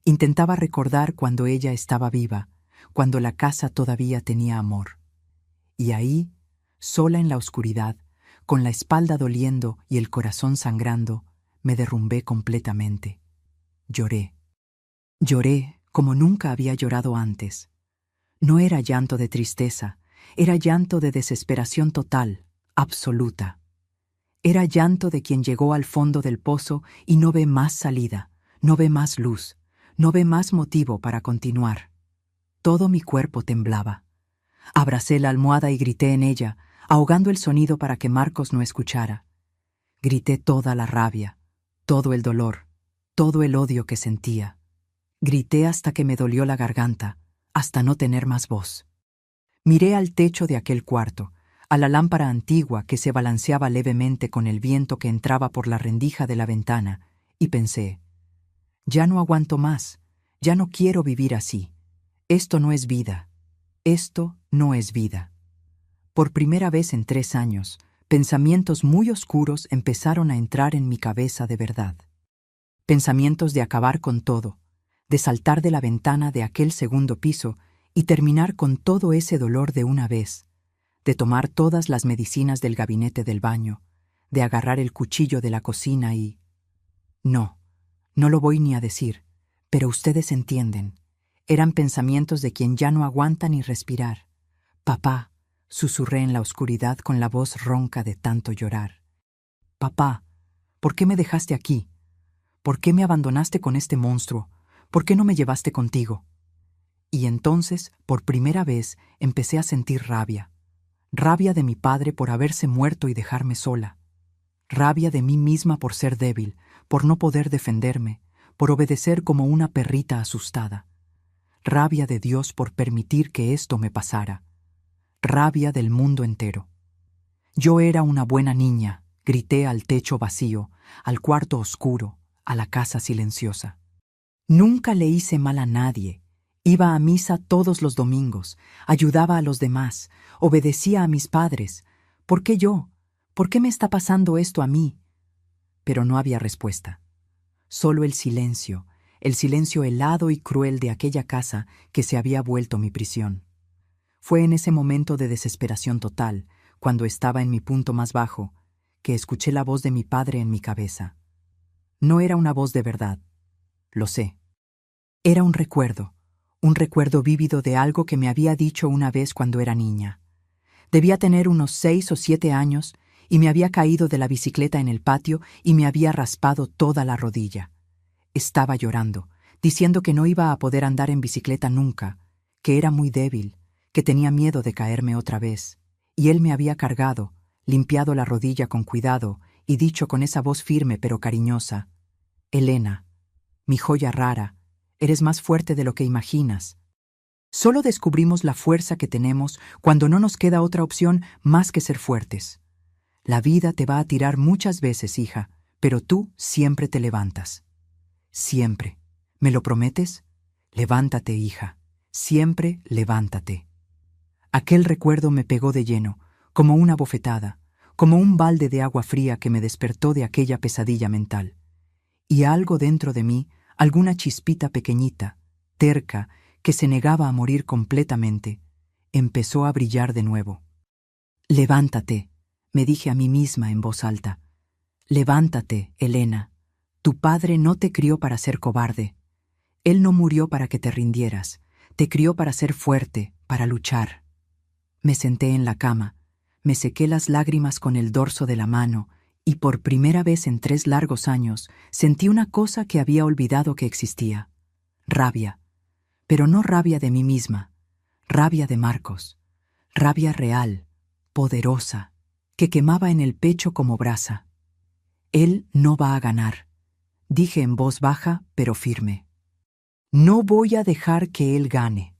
Intentaba recordar cuando ella estaba viva, cuando la casa todavía tenía amor. Y ahí, sola en la oscuridad, con la espalda doliendo y el corazón sangrando, me derrumbé completamente. Lloré. Lloré como nunca había llorado antes. No era llanto de tristeza, era llanto de desesperación total, absoluta. Era llanto de quien llegó al fondo del pozo y no ve más salida, no ve más luz, no ve más motivo para continuar. Todo mi cuerpo temblaba. Abracé la almohada y grité en ella, ahogando el sonido para que Marcos no escuchara. Grité toda la rabia, todo el dolor, todo el odio que sentía. Grité hasta que me dolió la garganta, hasta no tener más voz. Miré al techo de aquel cuarto, a la lámpara antigua que se balanceaba levemente con el viento que entraba por la rendija de la ventana, y pensé, ya no aguanto más, ya no quiero vivir así. Esto no es vida, esto no es vida. Por primera vez en 3 años, pensamientos muy oscuros empezaron a entrar en mi cabeza de verdad. Pensamientos de acabar con todo, de saltar de la ventana de aquel segundo piso y terminar con todo ese dolor de una vez, de tomar todas las medicinas del gabinete del baño, de agarrar el cuchillo de la cocina y... No, no lo voy ni a decir, pero ustedes entienden. Eran pensamientos de quien ya no aguanta ni respirar. Papá, susurré en la oscuridad con la voz ronca de tanto llorar. Papá, ¿por qué me dejaste aquí? ¿Por qué me abandonaste con este monstruo? ¿Por qué no me llevaste contigo? Y entonces, por primera vez, empecé a sentir rabia. Rabia de mi padre por haberse muerto y dejarme sola. Rabia de mí misma por ser débil, por no poder defenderme, por obedecer como una perrita asustada. Rabia de Dios por permitir que esto me pasara. Rabia del mundo entero. Yo era una buena niña, grité al techo vacío, al cuarto oscuro, a la casa silenciosa. Nunca le hice mal a nadie. Iba a misa todos los domingos, ayudaba a los demás, obedecía a mis padres. ¿Por qué yo? ¿Por qué me está pasando esto a mí? Pero no había respuesta. Solo el silencio helado y cruel de aquella casa que se había vuelto mi prisión. Fue en ese momento de desesperación total, cuando estaba en mi punto más bajo, que escuché la voz de mi padre en mi cabeza. No era una voz de verdad, lo sé. Era un recuerdo vívido de algo que me había dicho una vez cuando era niña. Debía tener unos 6 o 7 años y me había caído de la bicicleta en el patio y me había raspado toda la rodilla. Estaba llorando, diciendo que no iba a poder andar en bicicleta nunca, que era muy débil, que tenía miedo de caerme otra vez. Y él me había cargado, limpiado la rodilla con cuidado y dicho con esa voz firme pero cariñosa: Elena, mi joya rara, eres más fuerte de lo que imaginas. Solo descubrimos la fuerza que tenemos cuando no nos queda otra opción más que ser fuertes. La vida te va a tirar muchas veces, hija, pero tú siempre te levantas. Siempre. ¿Me lo prometes? Levántate, hija. Siempre levántate. Aquel recuerdo me pegó de lleno, como una bofetada, como un balde de agua fría que me despertó de aquella pesadilla mental. Y algo dentro de mí, alguna chispita pequeñita, terca, que se negaba a morir completamente, empezó a brillar de nuevo. Levántate, me dije a mí misma en voz alta. Levántate, Elena. Tu padre no te crió para ser cobarde. Él no murió para que te rindieras. Te crió para ser fuerte, para luchar. Me senté en la cama, me sequé las lágrimas con el dorso de la mano y por primera vez en 3 largos años sentí una cosa que había olvidado que existía. Rabia. Pero no rabia de mí misma, rabia de Marcos. Rabia real, poderosa, que quemaba en el pecho como brasa. Él no va a ganar, dije en voz baja pero firme. No voy a dejar que él gane.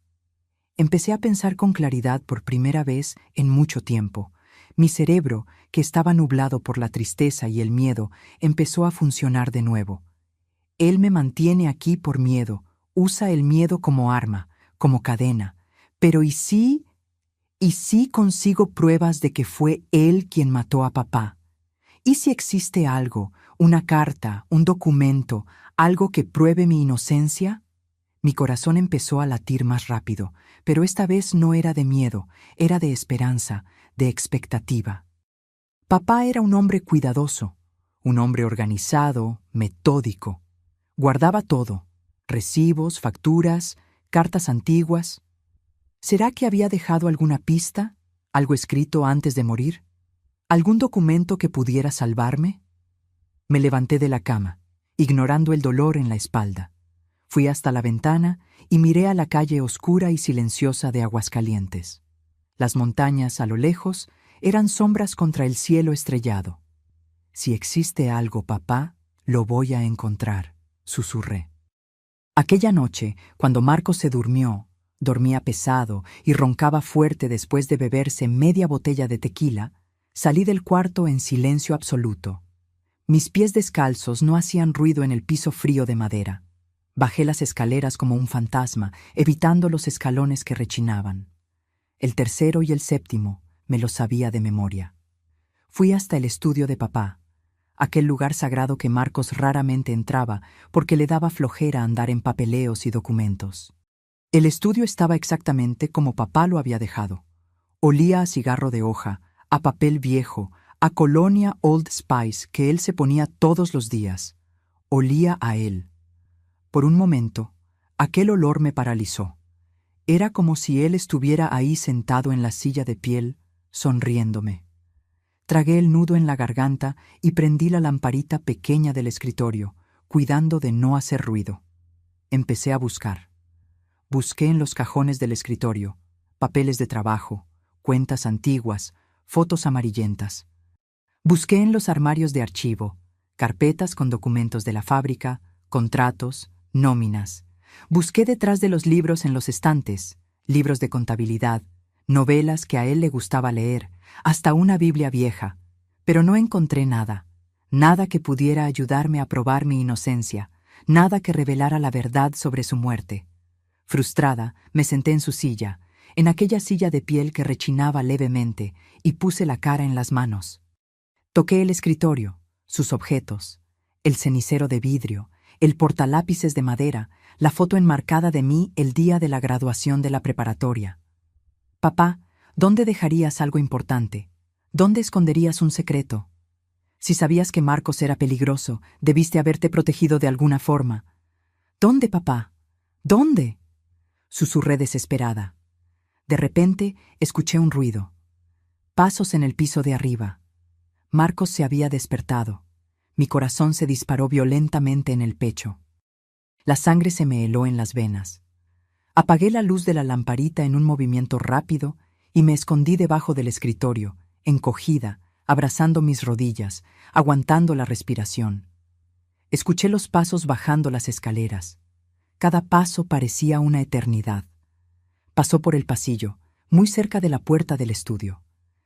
Empecé a pensar con claridad por primera vez en mucho tiempo. Mi cerebro, que estaba nublado por la tristeza y el miedo, empezó a funcionar de nuevo. Él me mantiene aquí por miedo, usa el miedo como arma, como cadena. Pero ¿y si consigo pruebas de que fue él quien mató a papá? ¿Y si existe algo, una carta, un documento, algo que pruebe mi inocencia? Mi corazón empezó a latir más rápido, pero esta vez no era de miedo, era de esperanza, de expectativa. Papá era un hombre cuidadoso, un hombre organizado, metódico. Guardaba todo, recibos, facturas, cartas antiguas. ¿Será que había dejado alguna pista, algo escrito antes de morir? ¿Algún documento que pudiera salvarme? Me levanté de la cama, ignorando el dolor en la espalda. Fui hasta la ventana y miré a la calle oscura y silenciosa de Aguascalientes. Las montañas a lo lejos eran sombras contra el cielo estrellado. Si existe algo, papá, lo voy a encontrar, susurré. Aquella noche, cuando Marcos se durmió, dormía pesado y roncaba fuerte después de beberse media botella de tequila, salí del cuarto en silencio absoluto. Mis pies descalzos no hacían ruido en el piso frío de madera. Bajé las escaleras como un fantasma, evitando los escalones que rechinaban. El tercero y el séptimo me los sabía de memoria. Fui hasta el estudio de papá, aquel lugar sagrado que Marcos raramente entraba porque le daba flojera andar en papeleos y documentos. El estudio estaba exactamente como papá lo había dejado. Olía a cigarro de hoja, a papel viejo, a colonia Old Spice que él se ponía todos los días. Olía a él. Por un momento, aquel olor me paralizó. Era como si él estuviera ahí sentado en la silla de piel, sonriéndome. Tragué el nudo en la garganta y prendí la lamparita pequeña del escritorio, cuidando de no hacer ruido. Empecé a buscar. Busqué en los cajones del escritorio, papeles de trabajo, cuentas antiguas, fotos amarillentas. Busqué en los armarios de archivo, carpetas con documentos de la fábrica, contratos, nóminas. Busqué detrás de los libros en los estantes, libros de contabilidad, novelas que a él le gustaba leer, hasta una Biblia vieja, pero no encontré nada, nada que pudiera ayudarme a probar mi inocencia, nada que revelara la verdad sobre su muerte. Frustrada, me senté en su silla, en aquella silla de piel que rechinaba levemente, y puse la cara en las manos. Toqué el escritorio, sus objetos, el cenicero de vidrio, el portalápices de madera, la foto enmarcada de mí el día de la graduación de la preparatoria. Papá, ¿dónde dejarías algo importante? ¿Dónde esconderías un secreto? Si sabías que Marcos era peligroso, debiste haberte protegido de alguna forma. ¿Dónde, papá? ¿Dónde? Susurré desesperada. De repente, escuché un ruido. Pasos en el piso de arriba. Marcos se había despertado. Mi corazón se disparó violentamente en el pecho. La sangre se me heló en las venas. Apagué la luz de la lamparita en un movimiento rápido y me escondí debajo del escritorio, encogida, abrazando mis rodillas, aguantando la respiración. Escuché los pasos bajando las escaleras. Cada paso parecía una eternidad. Pasó por el pasillo, muy cerca de la puerta del estudio.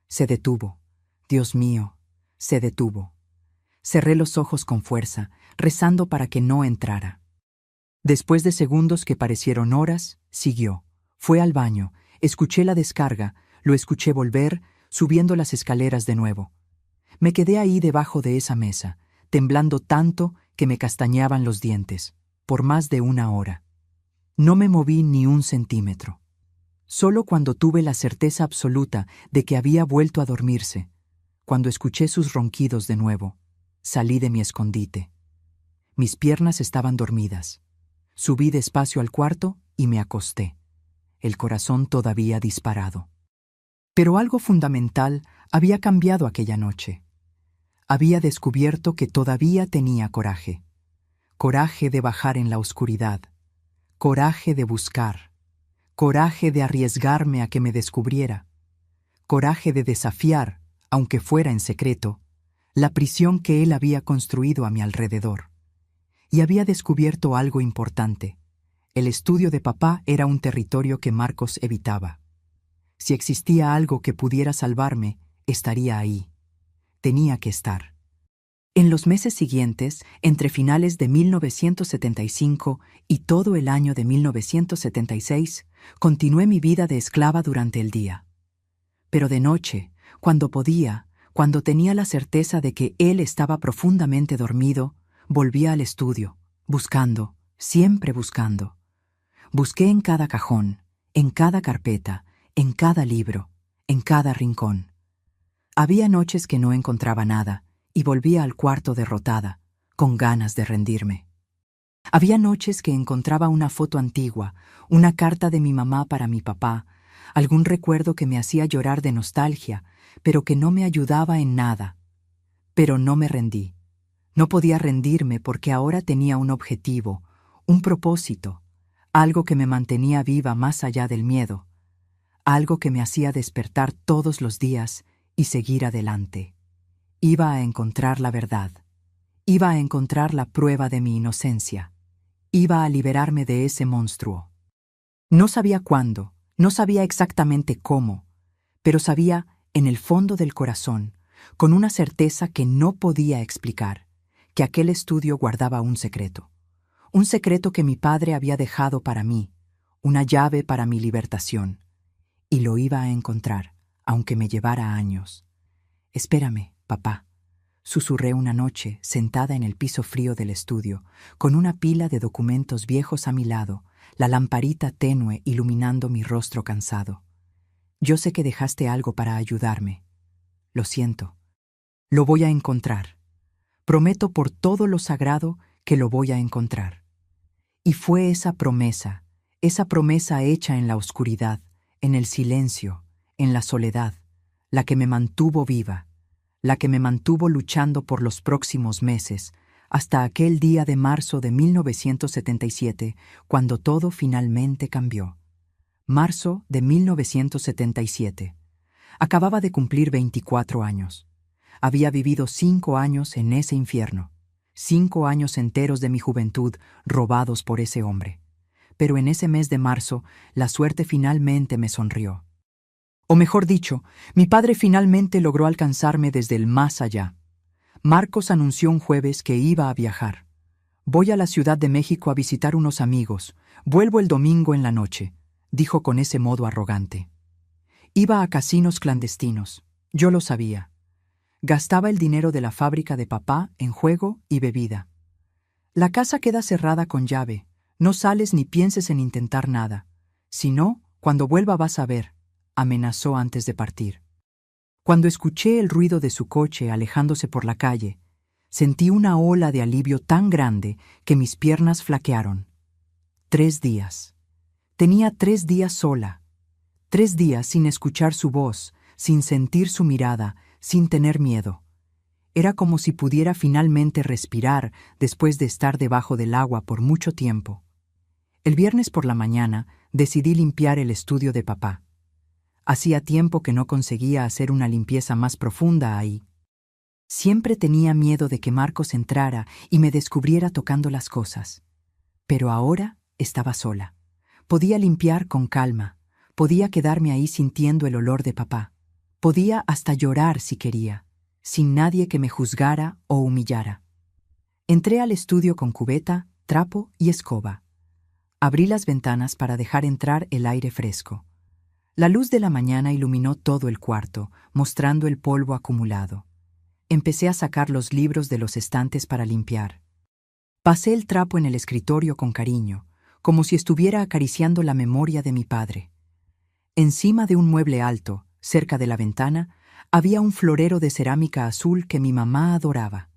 Se detuvo. Dios mío, se detuvo. Cerré los ojos con fuerza, rezando para que no entrara. Después de segundos que parecieron horas, siguió. Fue al baño, escuché la descarga, lo escuché volver, subiendo las escaleras de nuevo. Me quedé ahí debajo de esa mesa, temblando tanto que me castañaban los dientes, por más de 1 hora. No me moví ni un centímetro. Solo cuando tuve la certeza absoluta de que había vuelto a dormirse, cuando escuché sus ronquidos de nuevo, salí de mi escondite. Mis piernas estaban dormidas. Subí despacio al cuarto y me acosté, el corazón todavía disparado. Pero algo fundamental había cambiado aquella noche. Había descubierto que todavía tenía coraje. Coraje de bajar en la oscuridad. Coraje de buscar. Coraje de arriesgarme a que me descubriera. Coraje de desafiar, aunque fuera en secreto, la prisión que él había construido a mi alrededor. Y había descubierto algo importante. El estudio de papá era un territorio que Marcos evitaba. Si existía algo que pudiera salvarme, estaría ahí. Tenía que estar. En los meses siguientes, entre finales de 1975 y todo el año de 1976, continué mi vida de esclava durante el día. Pero de noche, cuando podía, cuando tenía la certeza de que él estaba profundamente dormido, volvía al estudio, buscando, siempre buscando. Busqué en cada cajón, en cada carpeta, en cada libro, en cada rincón. Había noches que no encontraba nada y volvía al cuarto derrotada, con ganas de rendirme. Había noches que encontraba una foto antigua, una carta de mi mamá para mi papá, algún recuerdo que me hacía llorar de nostalgia, pero que no me ayudaba en nada. Pero no me rendí. No podía rendirme porque ahora tenía un objetivo, un propósito, algo que me mantenía viva más allá del miedo, algo que me hacía despertar todos los días y seguir adelante. Iba a encontrar la verdad. Iba a encontrar la prueba de mi inocencia. Iba a liberarme de ese monstruo. No sabía cuándo, no sabía exactamente cómo, pero sabía, en el fondo del corazón, con una certeza que no podía explicar, que aquel estudio guardaba un secreto que mi padre había dejado para mí, una llave para mi libertación, y lo iba a encontrar, aunque me llevara años. «Espérame, papá», susurré una noche, sentada en el piso frío del estudio, con una pila de documentos viejos a mi lado, la lamparita tenue iluminando mi rostro cansado. Yo sé que dejaste algo para ayudarme. Lo siento. Lo voy a encontrar. Prometo por todo lo sagrado que lo voy a encontrar. Y fue esa promesa hecha en la oscuridad, en el silencio, en la soledad, la que me mantuvo viva, la que me mantuvo luchando por los próximos meses, hasta aquel día de marzo de 1977, cuando todo finalmente cambió. Marzo de 1977. Acababa de cumplir 24 años. Había vivido 5 años en ese infierno. 5 años enteros de mi juventud robados por ese hombre. Pero en ese mes de marzo, la suerte finalmente me sonrió. O mejor dicho, mi padre finalmente logró alcanzarme desde el más allá. Marcos anunció un jueves que iba a viajar. Voy a la Ciudad de México a visitar unos amigos. Vuelvo el domingo en la noche, dijo con ese modo arrogante. Iba a casinos clandestinos. Yo lo sabía. Gastaba el dinero de la fábrica de papá en juego y bebida. La casa queda cerrada con llave. No sales ni pienses en intentar nada. Si no, cuando vuelva vas a ver, amenazó antes de partir. Cuando escuché el ruido de su coche alejándose por la calle, sentí una ola de alivio tan grande que mis piernas flaquearon. 3 días. Tenía 3 días sola. 3 días sin escuchar su voz, sin sentir su mirada, sin tener miedo. Era como si pudiera finalmente respirar después de estar debajo del agua por mucho tiempo. El viernes por la mañana decidí limpiar el estudio de papá. Hacía tiempo que no conseguía hacer una limpieza más profunda ahí. Siempre tenía miedo de que Marcos entrara y me descubriera tocando las cosas. Pero ahora estaba sola. Podía limpiar con calma. Podía quedarme ahí sintiendo el olor de papá. Podía hasta llorar si quería, sin nadie que me juzgara o humillara. Entré al estudio con cubeta, trapo y escoba. Abrí las ventanas para dejar entrar el aire fresco. La luz de la mañana iluminó todo el cuarto, mostrando el polvo acumulado. Empecé a sacar los libros de los estantes para limpiar. Pasé el trapo en el escritorio con cariño, como si estuviera acariciando la memoria de mi padre. Encima de un mueble alto, cerca de la ventana, había un florero de cerámica azul que mi mamá adoraba.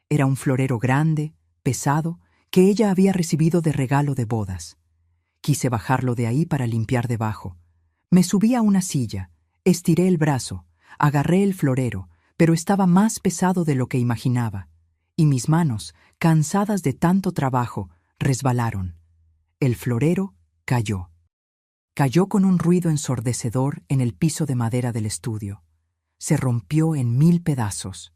Era un florero grande, pesado, que ella había recibido de regalo de bodas. Quise bajarlo de ahí para limpiar debajo. Me subí a una silla, estiré el brazo, agarré el florero, pero estaba más pesado de lo que imaginaba, y mis manos, cansadas de tanto trabajo, resbalaron. El florero cayó. Cayó con un ruido ensordecedor en el piso de madera del estudio. Se rompió en 1000 pedazos.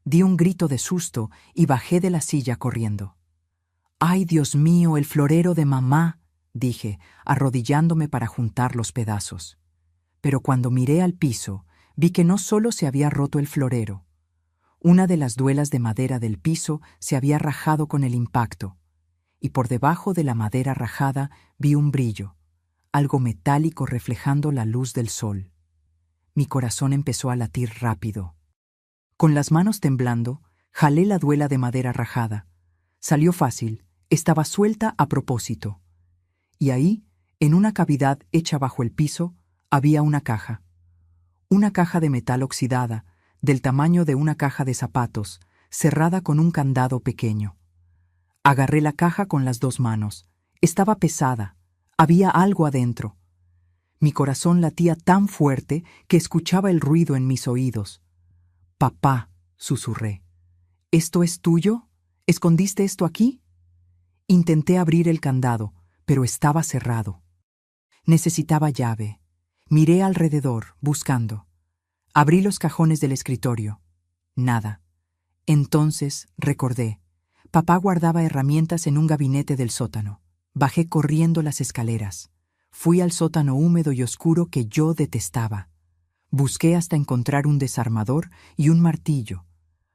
Di un grito de susto y bajé de la silla corriendo. ¡Ay, Dios mío, el florero de mamá!, dije, arrodillándome para juntar los pedazos. Pero cuando miré al piso, vi que no solo se había roto el florero. Una de las duelas de madera del piso se había rajado con el impacto, y por debajo de la madera rajada vi un brillo, algo metálico reflejando la luz del sol. Mi corazón empezó a latir rápido. Con las manos temblando, jalé la duela de madera rajada. Salió fácil, estaba suelta a propósito. Y ahí, en una cavidad hecha bajo el piso, había una caja. Una caja de metal oxidada, del tamaño de una caja de zapatos, cerrada con un candado pequeño. Agarré la caja con las 2 manos. Estaba pesada. Había algo adentro. Mi corazón latía tan fuerte que escuchaba el ruido en mis oídos. «Papá», susurré. «¿Esto es tuyo? ¿Escondiste esto aquí?» Intenté abrir el candado, pero estaba cerrado. Necesitaba llave. Miré alrededor, buscando. Abrí los cajones del escritorio. Nada. Entonces recordé. Papá guardaba herramientas en un gabinete del sótano. Bajé corriendo las escaleras. Fui al sótano húmedo y oscuro que yo detestaba. Busqué hasta encontrar un desarmador y un martillo.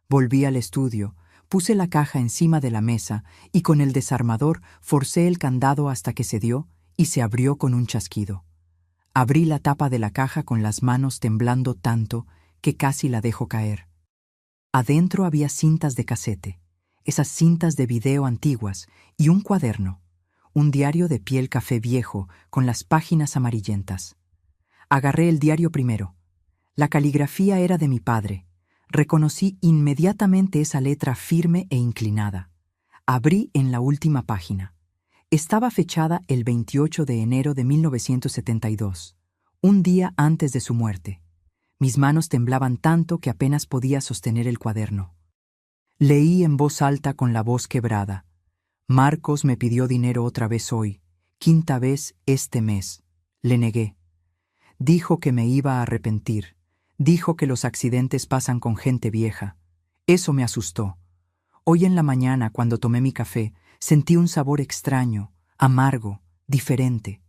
Volví al estudio, puse la caja encima de la mesa y con el desarmador forcé el candado hasta que se dio y se abrió con un chasquido. Abrí la tapa de la caja con las manos temblando tanto que casi la dejo caer. Adentro había cintas de casete, esas cintas de video antiguas, y un cuaderno, un diario de piel café viejo con las páginas amarillentas. Agarré el diario primero. La caligrafía era de mi padre. Reconocí inmediatamente esa letra firme e inclinada. Abrí en la última página. Estaba fechada el 28 de enero de 1972, un día antes de su muerte. Mis manos temblaban tanto que apenas podía sostener el cuaderno. Leí en voz alta con la voz quebrada. Marcos me pidió dinero otra vez hoy, quinta vez este mes. Le negué. Dijo que me iba a arrepentir. Dijo que los accidentes pasan con gente vieja. Eso me asustó. Hoy en la mañana, cuando tomé mi café, sentí un sabor extraño, amargo, diferente.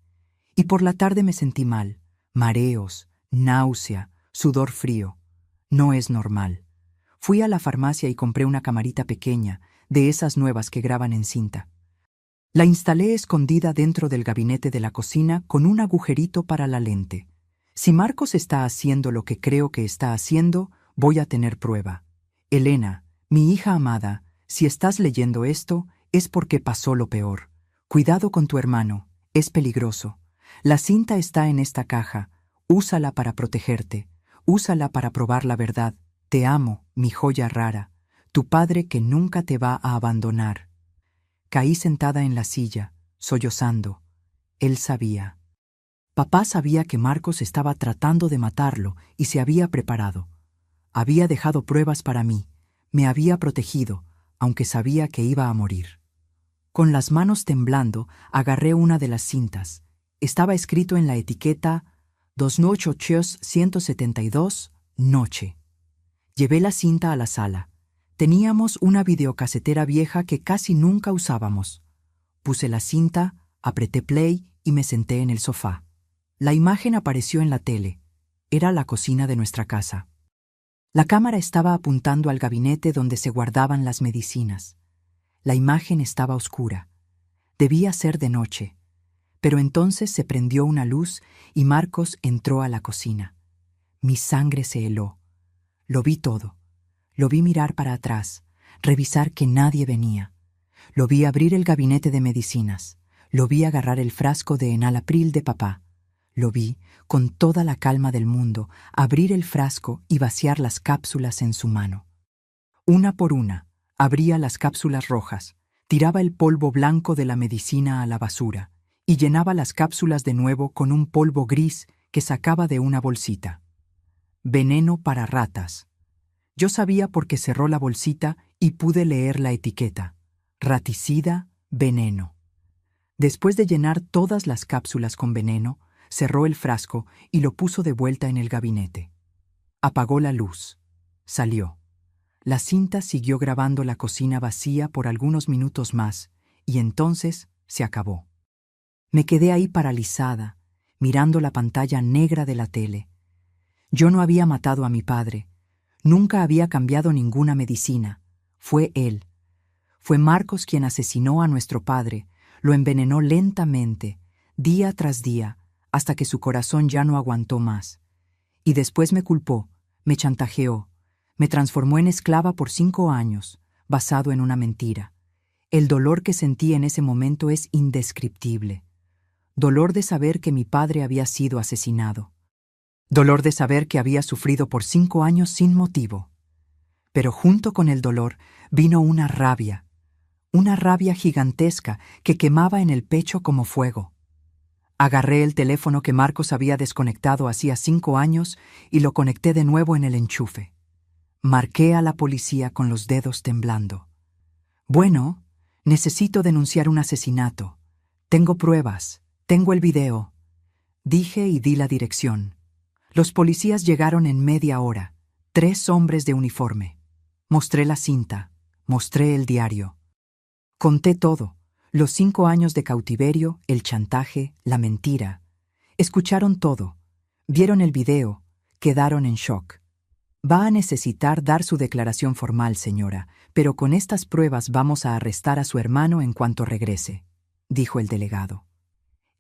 Y por la tarde me sentí mal, mareos, náusea, sudor frío. No es normal. Fui a la farmacia y compré una camarita pequeña, de esas nuevas que graban en cinta. La instalé escondida dentro del gabinete de la cocina con un agujerito para la lente. Si Marcos está haciendo lo que creo que está haciendo, voy a tener prueba. Elena, mi hija amada, si estás leyendo esto, es porque pasó lo peor. Cuidado con tu hermano, es peligroso. La cinta está en esta caja. Úsala para protegerte. Úsala para probar la verdad. Te amo, mi joya rara. Tu padre que nunca te va a abandonar. Caí sentada en la silla, sollozando. Él sabía. Papá sabía que Marcos estaba tratando de matarlo y se había preparado. Había dejado pruebas para mí. Me había protegido, aunque sabía que iba a morir. Con las manos temblando, agarré una de las cintas. Estaba escrito en la etiqueta 29872, noche. Llevé la cinta a la sala. Teníamos una videocasetera vieja que casi nunca usábamos. Puse la cinta, apreté play y me senté en el sofá. La imagen apareció en la tele. Era la cocina de nuestra casa. La cámara estaba apuntando al gabinete donde se guardaban las medicinas. La imagen estaba oscura. Debía ser de noche. Pero entonces se prendió una luz y Marcos entró a la cocina. Mi sangre se heló. Lo vi todo. Lo vi mirar para atrás, revisar que nadie venía. Lo vi abrir el gabinete de medicinas. Lo vi agarrar el frasco de enalapril de papá. Lo vi, con toda la calma del mundo, abrir el frasco y vaciar las cápsulas en su mano. Una por una, abría las cápsulas rojas, tiraba el polvo blanco de la medicina a la basura y llenaba las cápsulas de nuevo con un polvo gris que sacaba de una bolsita. Veneno para ratas. Yo sabía porque cerró la bolsita y pude leer la etiqueta. Raticida, veneno. Después de llenar todas las cápsulas con veneno, cerró el frasco y lo puso de vuelta en el gabinete. Apagó la luz. Salió. La cinta siguió grabando la cocina vacía por algunos minutos más y entonces se acabó. Me quedé ahí paralizada, mirando la pantalla negra de la tele. Yo no había matado a mi padre. Nunca había cambiado ninguna medicina. Fue él. Fue Marcos quien asesinó a nuestro padre, lo envenenó lentamente, día tras día, hasta que su corazón ya no aguantó más. Y después me culpó, me chantajeó, me transformó en esclava por 5 años, basado en una mentira. El dolor que sentí en ese momento es indescriptible. Dolor de saber que mi padre había sido asesinado. Dolor de saber que había sufrido por 5 años sin motivo. Pero junto con el dolor vino una rabia gigantesca que quemaba en el pecho como fuego. Agarré el teléfono que Marcos había desconectado hacía 5 años y lo conecté de nuevo en el enchufe. Marqué a la policía con los dedos temblando. Bueno, necesito denunciar un asesinato. Tengo pruebas, tengo el video. Dije y di la dirección. Los policías llegaron en media hora, 3 hombres de uniforme. Mostré la cinta, mostré el diario. Conté todo, los 5 años de cautiverio, el chantaje, la mentira. Escucharon todo, vieron el video, quedaron en shock. Va a necesitar dar su declaración formal, señora, pero con estas pruebas vamos a arrestar a su hermano en cuanto regrese, dijo el delegado.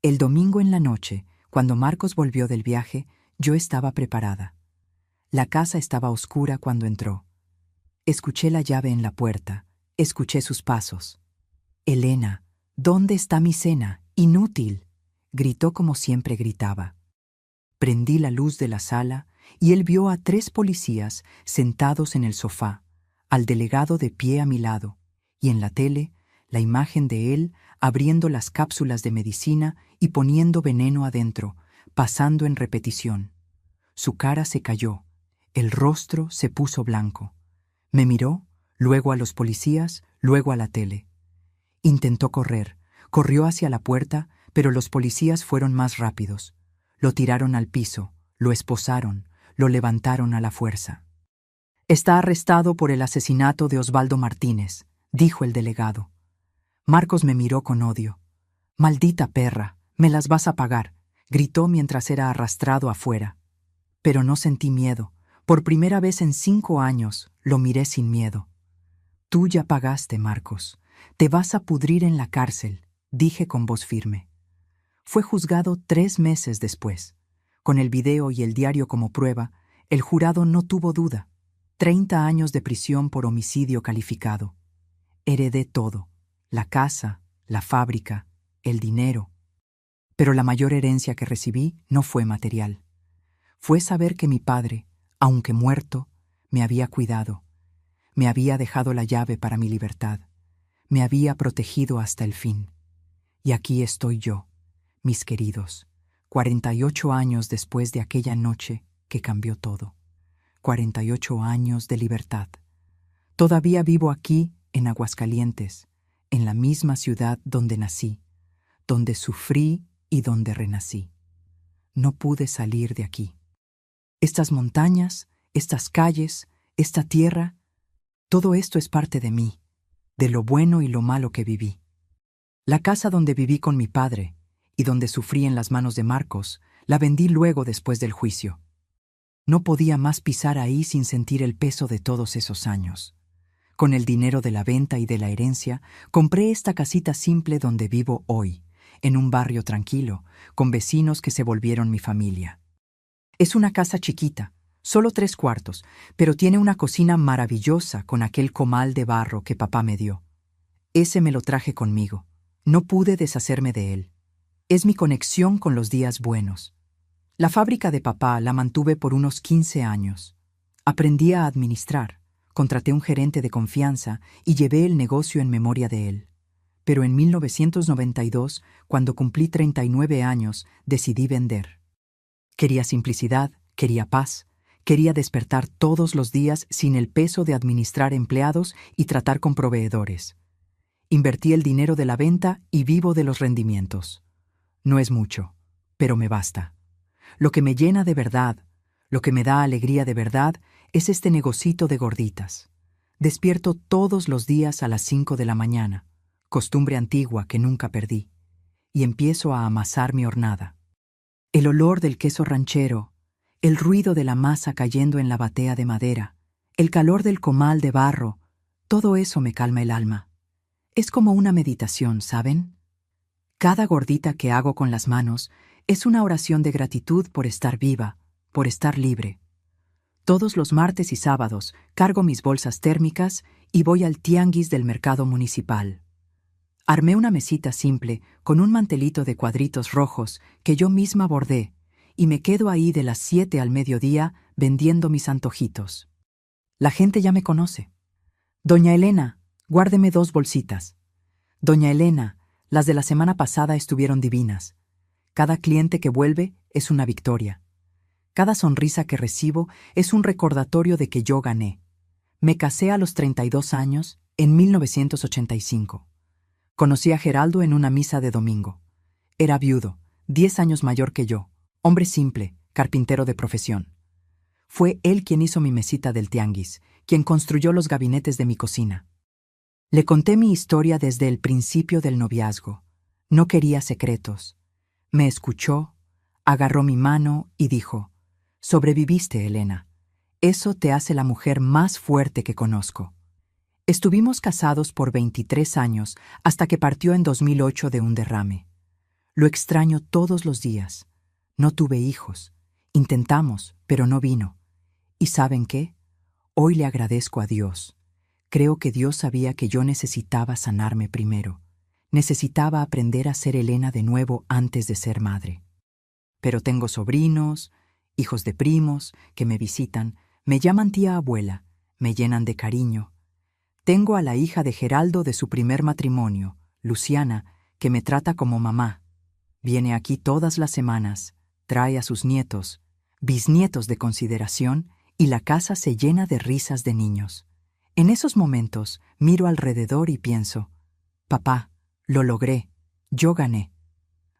El domingo en la noche, cuando Marcos volvió del viaje, yo estaba preparada. La casa estaba oscura cuando entró. Escuché la llave en la puerta, escuché sus pasos. Elena, ¿dónde está mi cena? Inútil, gritó como siempre gritaba. Prendí la luz de la sala y él vio a 3 policías sentados en el sofá, al delegado de pie a mi lado, y en la tele, la imagen de él abriendo las cápsulas de medicina y poniendo veneno adentro, pasando en repetición. Su cara se cayó, el rostro se puso blanco. Me miró, luego a los policías, luego a la tele. Intentó correr, corrió hacia la puerta, pero los policías fueron más rápidos. Lo tiraron al piso, lo esposaron, lo levantaron a la fuerza. «Está arrestado por el asesinato de Osvaldo Martínez», dijo el delegado. Marcos me miró con odio. «Maldita perra, me las vas a pagar», gritó mientras era arrastrado afuera. Pero no sentí miedo. Por primera vez en 5 años lo miré sin miedo. «Tú ya pagaste, Marcos. Te vas a pudrir en la cárcel», dije con voz firme. Fue juzgado 3 meses después. Con el video y el diario como prueba, el jurado no tuvo duda. 30 años de prisión por homicidio calificado. Heredé todo: la casa, la fábrica, el dinero. Pero la mayor herencia que recibí no fue material. Fue saber que mi padre, aunque muerto, me había cuidado. Me había dejado la llave para mi libertad. Me había protegido hasta el fin. Y aquí estoy yo, mis queridos, 48 años después de aquella noche que cambió todo. 48 años de libertad. Todavía vivo aquí, en Aguascalientes, en la misma ciudad donde nací, donde sufrí y donde renací. No pude salir de aquí. Estas montañas, estas calles, esta tierra, todo esto es parte de mí, de lo bueno y lo malo que viví. La casa donde viví con mi padre y donde sufrí en las manos de Marcos, la vendí luego después del juicio. No podía más pisar ahí sin sentir el peso de todos esos años. Con el dinero de la venta y de la herencia, compré esta casita simple donde vivo hoy, en un barrio tranquilo, con vecinos que se volvieron mi familia. Es una casa chiquita, solo 3 cuartos, pero tiene una cocina maravillosa con aquel comal de barro que papá me dio. Ese me lo traje conmigo. No pude deshacerme de él. Es mi conexión con los días buenos. La fábrica de papá la mantuve por unos 15 años. Aprendí a administrar, contraté un gerente de confianza y llevé el negocio en memoria de él. Pero en 1992, cuando cumplí 39 años, decidí vender. Quería simplicidad, quería paz, quería despertar todos los días sin el peso de administrar empleados y tratar con proveedores. Invertí el dinero de la venta y vivo de los rendimientos. No es mucho, pero me basta. Lo que me llena de verdad, lo que me da alegría de verdad, es este negocito de gorditas. Despierto todos los días a las 5 de la mañana, costumbre antigua que nunca perdí, y empiezo a amasar mi hornada. El olor del queso ranchero, el ruido de la masa cayendo en la batea de madera, el calor del comal de barro, todo eso me calma el alma. Es como una meditación, ¿saben? Cada gordita que hago con las manos es una oración de gratitud por estar viva, por estar libre. Todos los martes y sábados cargo mis bolsas térmicas y voy al tianguis del mercado municipal. Armé una mesita simple con un mantelito de cuadritos rojos que yo misma bordé y me quedo ahí de las 7 al mediodía vendiendo mis antojitos. La gente ya me conoce. «Doña Elena, guárdeme 2 bolsitas. Doña Elena, las de la semana pasada estuvieron divinas. Cada cliente que vuelve es una victoria. Cada sonrisa que recibo es un recordatorio de que yo gané. Me casé a los 32 años, en 1985. Conocí a Geraldo en una misa de domingo. Era viudo, 10 años mayor que yo, hombre simple, carpintero de profesión. Fue él quien hizo mi mesita del tianguis, quien construyó los gabinetes de mi cocina. Le conté mi historia desde el principio del noviazgo. No quería secretos. Me escuchó, agarró mi mano y dijo: «Sobreviviste, Elena. Eso te hace la mujer más fuerte que conozco». Estuvimos casados por 23 años hasta que partió en 2008 de un derrame. Lo extraño todos los días. No tuve hijos. Intentamos, pero no vino. ¿Y saben qué? Hoy le agradezco a Dios. Creo que Dios sabía que yo necesitaba sanarme primero. Necesitaba aprender a ser Elena de nuevo antes de ser madre. Pero tengo sobrinos, hijos de primos, que me visitan, me llaman tía abuela, me llenan de cariño. Tengo a la hija de Geraldo de su primer matrimonio, Luciana, que me trata como mamá. Viene aquí todas las semanas, trae a sus nietos, bisnietos de consideración, y la casa se llena de risas de niños. En esos momentos miro alrededor y pienso, papá, lo logré, yo gané.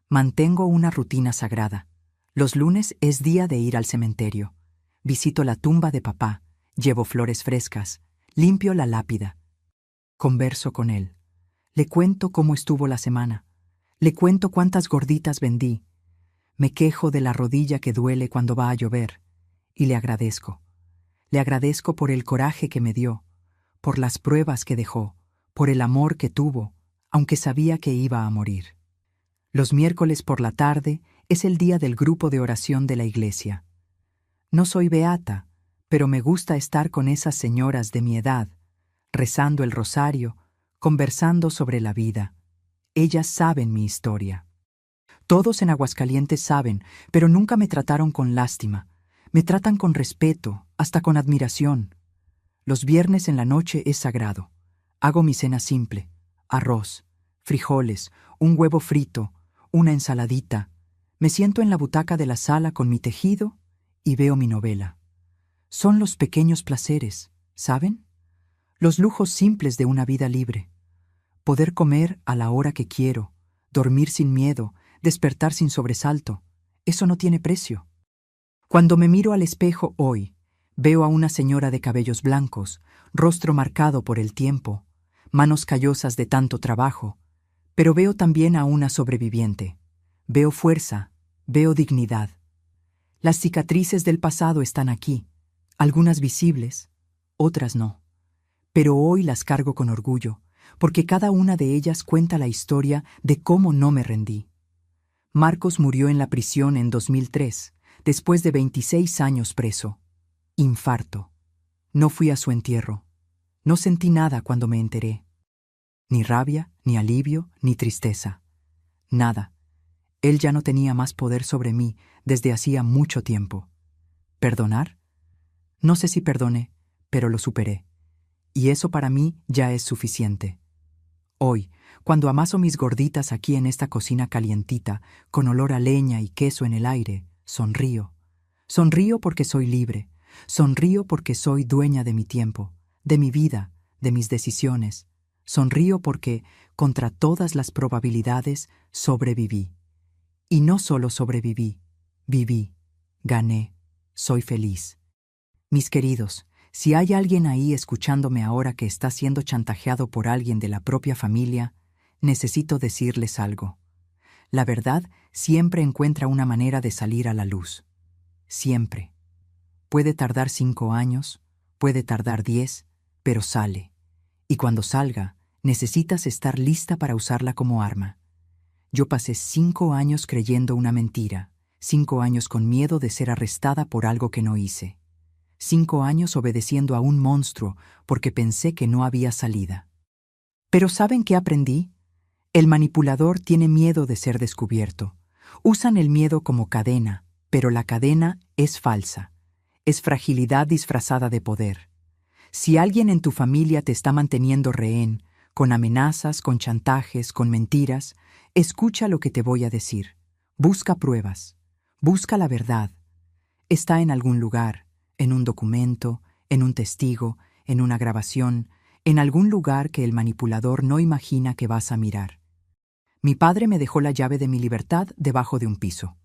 Mantengo una rutina sagrada. Los lunes es día de ir al cementerio. Visito la tumba de papá, llevo flores frescas, limpio la lápida. Converso con él. Le cuento cómo estuvo la semana. Le cuento cuántas gorditas vendí. Me quejo de la rodilla que duele cuando va a llover. Y le agradezco. Le agradezco por el coraje que me dio, por las pruebas que dejó, por el amor que tuvo, aunque sabía que iba a morir. Los miércoles por la tarde es el día del grupo de oración de la iglesia. No soy beata, pero me gusta estar con esas señoras de mi edad, rezando el rosario, conversando sobre la vida. Ellas saben mi historia. Todos en Aguascalientes saben, pero nunca me trataron con lástima. Me tratan con respeto, hasta con admiración. Los viernes en la noche es sagrado. Hago mi cena simple: arroz, frijoles, un huevo frito, una ensaladita. Me siento en la butaca de la sala con mi tejido y veo mi novela. Son los pequeños placeres, ¿saben? Los lujos simples de una vida libre. Poder comer a la hora que quiero, dormir sin miedo, despertar sin sobresalto. Eso no tiene precio. Cuando me miro al espejo hoy, veo a una señora de cabellos blancos, rostro marcado por el tiempo, manos callosas de tanto trabajo, pero veo también a una sobreviviente. Veo fuerza, veo dignidad. Las cicatrices del pasado están aquí, algunas visibles, otras no. Pero hoy las cargo con orgullo, porque cada una de ellas cuenta la historia de cómo no me rendí. Marcos murió en la prisión en 2003, después de 26 años preso. Infarto. No fui a su entierro. No sentí nada cuando me enteré. Ni rabia, ni alivio, ni tristeza. Nada. Él ya no tenía más poder sobre mí desde hacía mucho tiempo. ¿Perdonar? No sé si perdoné, pero lo superé. Y eso para mí ya es suficiente. Hoy, cuando amaso mis gorditas aquí en esta cocina calientita, con olor a leña y queso en el aire, sonrío. Sonrío porque soy libre. Sonrío porque soy dueña de mi tiempo, de mi vida, de mis decisiones. Sonrío porque, contra todas las probabilidades, sobreviví. Y no solo sobreviví, viví, gané, soy feliz. Mis queridos, si hay alguien ahí escuchándome ahora que está siendo chantajeado por alguien de la propia familia, necesito decirles algo. La verdad siempre encuentra una manera de salir a la luz. Siempre. Puede tardar 5 años, puede tardar 10, pero sale. Y cuando salga, necesitas estar lista para usarla como arma. Yo pasé 5 años creyendo una mentira, 5 años con miedo de ser arrestada por algo que no hice. 5 años obedeciendo a un monstruo porque pensé que no había salida. Pero ¿saben qué aprendí? El manipulador tiene miedo de ser descubierto. Usan el miedo como cadena, pero la cadena es falsa. Es fragilidad disfrazada de poder. Si alguien en tu familia te está manteniendo rehén, con amenazas, con chantajes, con mentiras, escucha lo que te voy a decir. Busca pruebas. Busca la verdad. Está en algún lugar, en un documento, en un testigo, en una grabación, en algún lugar que el manipulador no imagina que vas a mirar. Mi padre me dejó la llave de mi libertad debajo de un piso.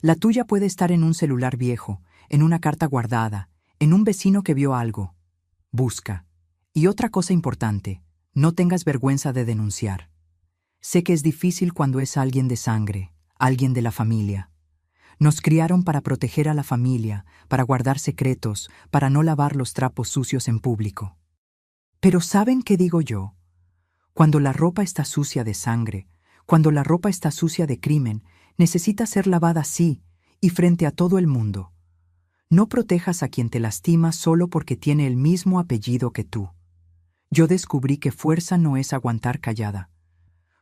La tuya puede estar en un celular viejo, en una carta guardada, en un vecino que vio algo. Busca. Y otra cosa importante, no tengas vergüenza de denunciar. Sé que es difícil cuando es alguien de sangre, alguien de la familia. Nos criaron para proteger a la familia, para guardar secretos, para no lavar los trapos sucios en público. Pero ¿saben qué digo yo? Cuando la ropa está sucia de sangre, cuando la ropa está sucia de crimen, necesita ser lavada así y frente a todo el mundo. No protejas a quien te lastima solo porque tiene el mismo apellido que tú. Yo descubrí que fuerza no es aguantar callada.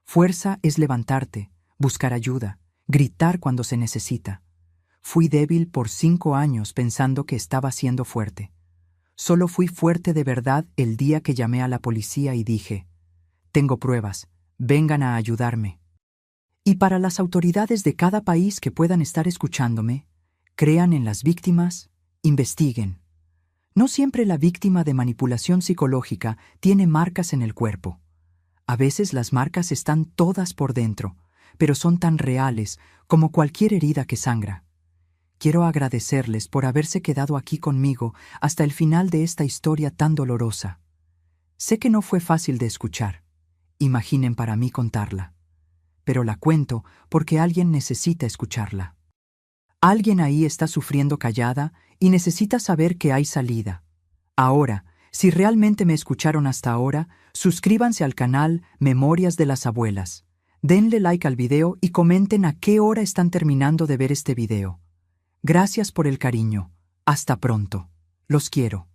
Fuerza es levantarte, buscar ayuda, gritar cuando se necesita. Fui débil por 5 años pensando que estaba siendo fuerte. Solo fui fuerte de verdad el día que llamé a la policía y dije, tengo pruebas, vengan a ayudarme. Y para las autoridades de cada país que puedan estar escuchándome, crean en las víctimas, investiguen. No siempre la víctima de manipulación psicológica tiene marcas en el cuerpo. A veces las marcas están todas por dentro, pero son tan reales como cualquier herida que sangra. Quiero agradecerles por haberse quedado aquí conmigo hasta el final de esta historia tan dolorosa. Sé que no fue fácil de escuchar. Imaginen para mí contarla. Pero la cuento porque alguien necesita escucharla. Alguien ahí está sufriendo callada y necesita saber que hay salida. Ahora, si realmente me escucharon hasta ahora, suscríbanse al canal Memorias de las Abuelas. Denle like al video y comenten a qué hora están terminando de ver este video. Gracias por el cariño. Hasta pronto. Los quiero.